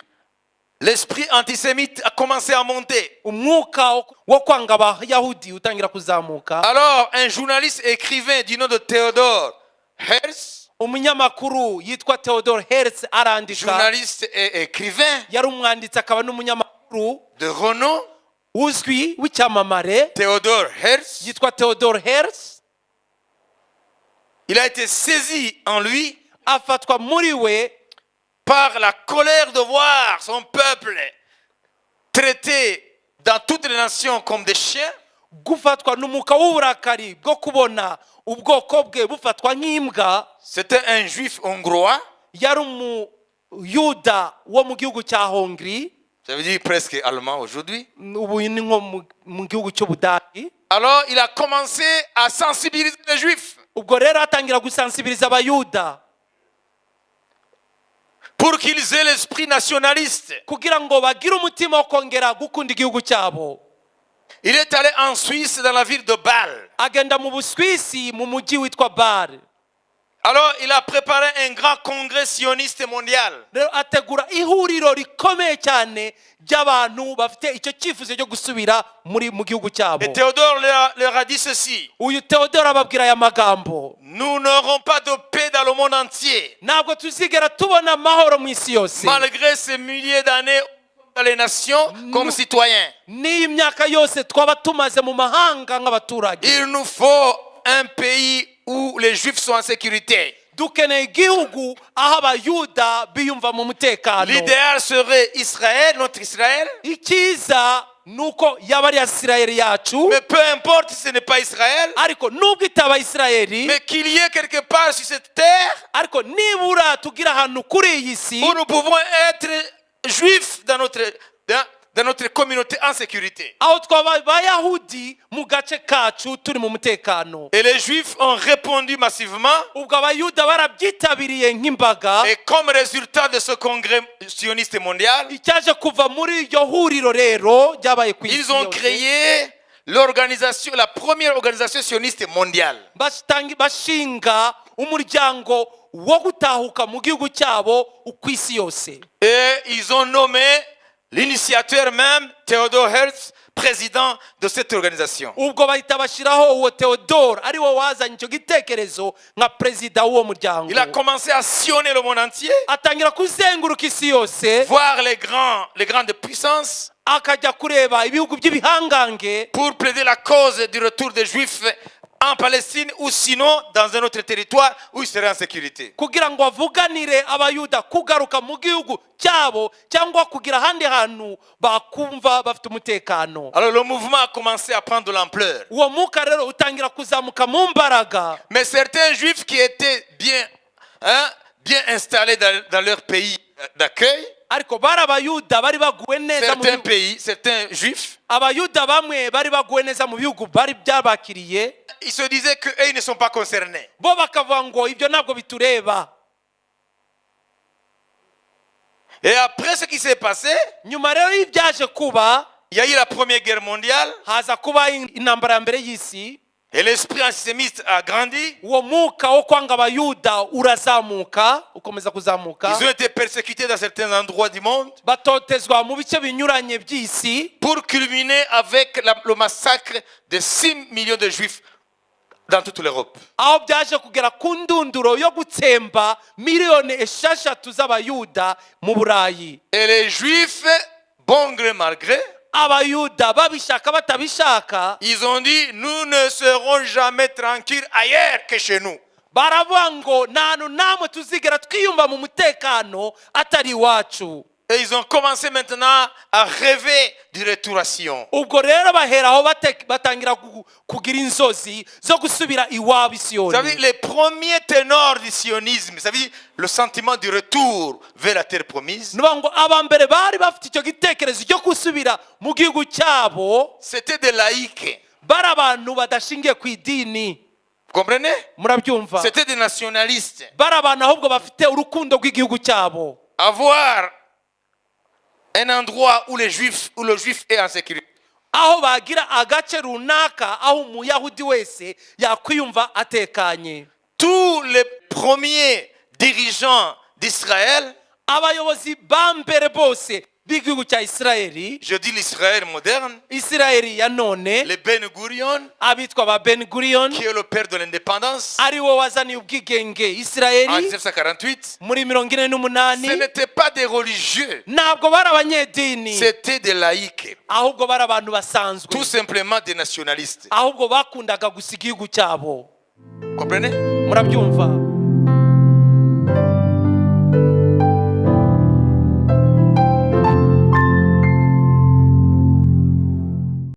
l'esprit antisémite a commencé à monter. umwuka wo kwanga abayahudi utangira kuzamuka. Alors un journaliste écrivain du nom de Theodore Herzl, Umunyamakuru yitwa Theodor Herzl arandika. journaliste et écrivain Yari umwanditsi akaba n'umunyamakuru de renom, uzwi w'icyamamare Theodore Herzl. yitwa Theodor Herzl. Il a été saisi en lui Afatwa muri we par la colère de voir son peuple traité dans toutes les nations comme des chiens. gufatwa n'umuka w'uburakari bwo kubona ubwoko bwe bufatwa nk'imbwa. C'était un juif hongrois, Yari umuyuda wo mu gihugu cya Hongrie, ça veut dire presque allemand aujourd'hui. ubu ni nko mu gihugu cy'Ubudagi. Alors il a commencé à sensibiliser les juifs Ubwo rero atangira gusansibiriza abayuda pour qu'ils aient l'esprit nationaliste. kugira ngo bagire umutima wo kongera gukunda igihugu cyabo. Il est allé en Suisse dans la ville de Bâle. Agenda mu Buswisi mu mujyi witwa Bari. Alors il a préparé un grand congrès sioniste mondial. Rero ategura ihuriro rikomeye cyane ry'abantu bafite icyo cyifuzo cyo gusubira mu gihugu cyabo. Et Théodore leur a dit ceci: Uyu Theodore ababwira aya magambo: nous n'aurons pas de paix dans le monde entier, ntabwo tuzigera tubona amahoro mu isi yose malgré ces milliers d'années dans les nations comme citoyens. n'iyi myaka yose twaba tumaze mu mahanga nk'abaturage. Il nous faut un pays où les juifs sont en sécurité. Dukeneye igihugu aho abayuda biyumva mu mutekano. L'idéal serait Israël, notre Israël. Icyiza nuko yaba ari Isirayeli yacu, Mais peu importe si ce n'est pas Israël, ariko nubwo itaba Isirayeli, mais qu'il y ait quelque part sur cette terre ariko nibura tugira ahantu kuri iyi si où nous pouvons être juifs dans notre communauté en sécurité. aho twaba abayahudi mu gace kacu turi mu mutekano. Et les juifs ont répondu massivement. Ubwo abayuda barabyitabiriye nk'imbaga. Et comme résultat de ce congrès sioniste mondial, Icyaje kuva muri iryo huriro rero ryabaye ku isi ils ont yose, créé la première organisation sioniste mondiale. bashinga umuryango wo gutahuka mu gihugu cyabo ku isi yose. Et ils ont nommé l'initiateur même, Theodore Herzl, président de cette organisation. Ubwo bahita bashyiraho uwo Theodore ari wo wazanye icyo gitekerezo nka perezida w'uwo muryango. Il a commencé à sillonner le monde entier, Atangira kuzenguruka isi yose, voir les grandes puissances, akajya kureba ibihugu by'ibihangange pour plaider la cause du retour des Juifs en Palestine ou sinon dans un autre territoire où ils seraient en sécurité. kugira ngo bavuganire abayuda kugaruka mu gihugu cyabo cyangwa kugira ahandi hantu bakumva bafite umutekano. Alors le mouvement a commencé à prendre de l'ampleur. Uwo mwuka rero utangira kuzamuka mu mbaraga. Mais certains juifs qui étaient bien installés dans leur pays d'accueil, ariko bari abayuda bari baguwe neza mu certains pays, certains juifs, abayuda bamwe bari baguwe neza mu bihugu bari byabakiriye, ils se disaient qu'eux, ils ne sont pas concernés. bo bakavuga ngo ibyo ntabwo bitureba. Et après ce qui s'est passé, Nyuma rero y'ibyaje kuba, il y a eu la Première Guerre mondiale haza kuba intambara ya mbere y'isi. et l'esprit antisémite a grandi. Uwo mwuka wo kwanga abayuda urazamuka, ukomeza kuzamuka. Ils ont été persécutés dans certains endroits du monde Batotezwa mu bice binyuranye by'isi, pour culminer avec le massacre de 6 millions de juifs dans toute l'Europe. aho byaje kugera ku ndunduro yo gutsemba miliyoni 6 z'abayuda mu Burayi. Et les juifs, bon gré mal gré, Abayuda babishaka batabishaka, ils ont dit nous ne serons jamais tranquilles ailleurs que chez nous. baravuga ngo nta hantu namwe tuzigera twiyumva mu mutekano atari iwacu. Et ils ont commencé maintenant à rêver du retour à Sion. Ubwo rero baheraho batangira kugira inzozi zo gusubira iwabo i Vous savez, Siyoni. les premiers ténors du sionisme, vous savez, le sentiment du retour vers la terre promise, Nuvuga ngo abambere bari bafite icyo gitekerezo cyo gusubira mu gihugu cyabo, c'était des laïcs. bari abantu badashingiye ku idini. Vous comprenez? Murabyumva? C'était des nationalistes. Bari abantu ahubwo bafite urukundo rw'igihugu cyabo. Avoir un endroit où le juif est en sécurité. Aho bagira agace runaka aho umuyahudi wese yakwiyumva atekanye. Tous les premiers dirigeants d'Israël, Abayobozi ba mbere bose b'igihugu cya Isirayeli, je dis l'Israël moderne, Isirayeli ya none, les Ben Gurion, abitwa ba Ben Gurion, qui est le père de l'indépendance, ari wo wazaniye ubwigenge en Isirayeli 1948, muri ce 1948. n'étaient pas des religieux, Ntabwo bari abanyedini, c'était des laïcs, ahubwo bari abantu basanzwe, tout simplement des nationalistes. ahubwo bakundaga gusa igihugu cyabo. Comprenez? Murabyumva?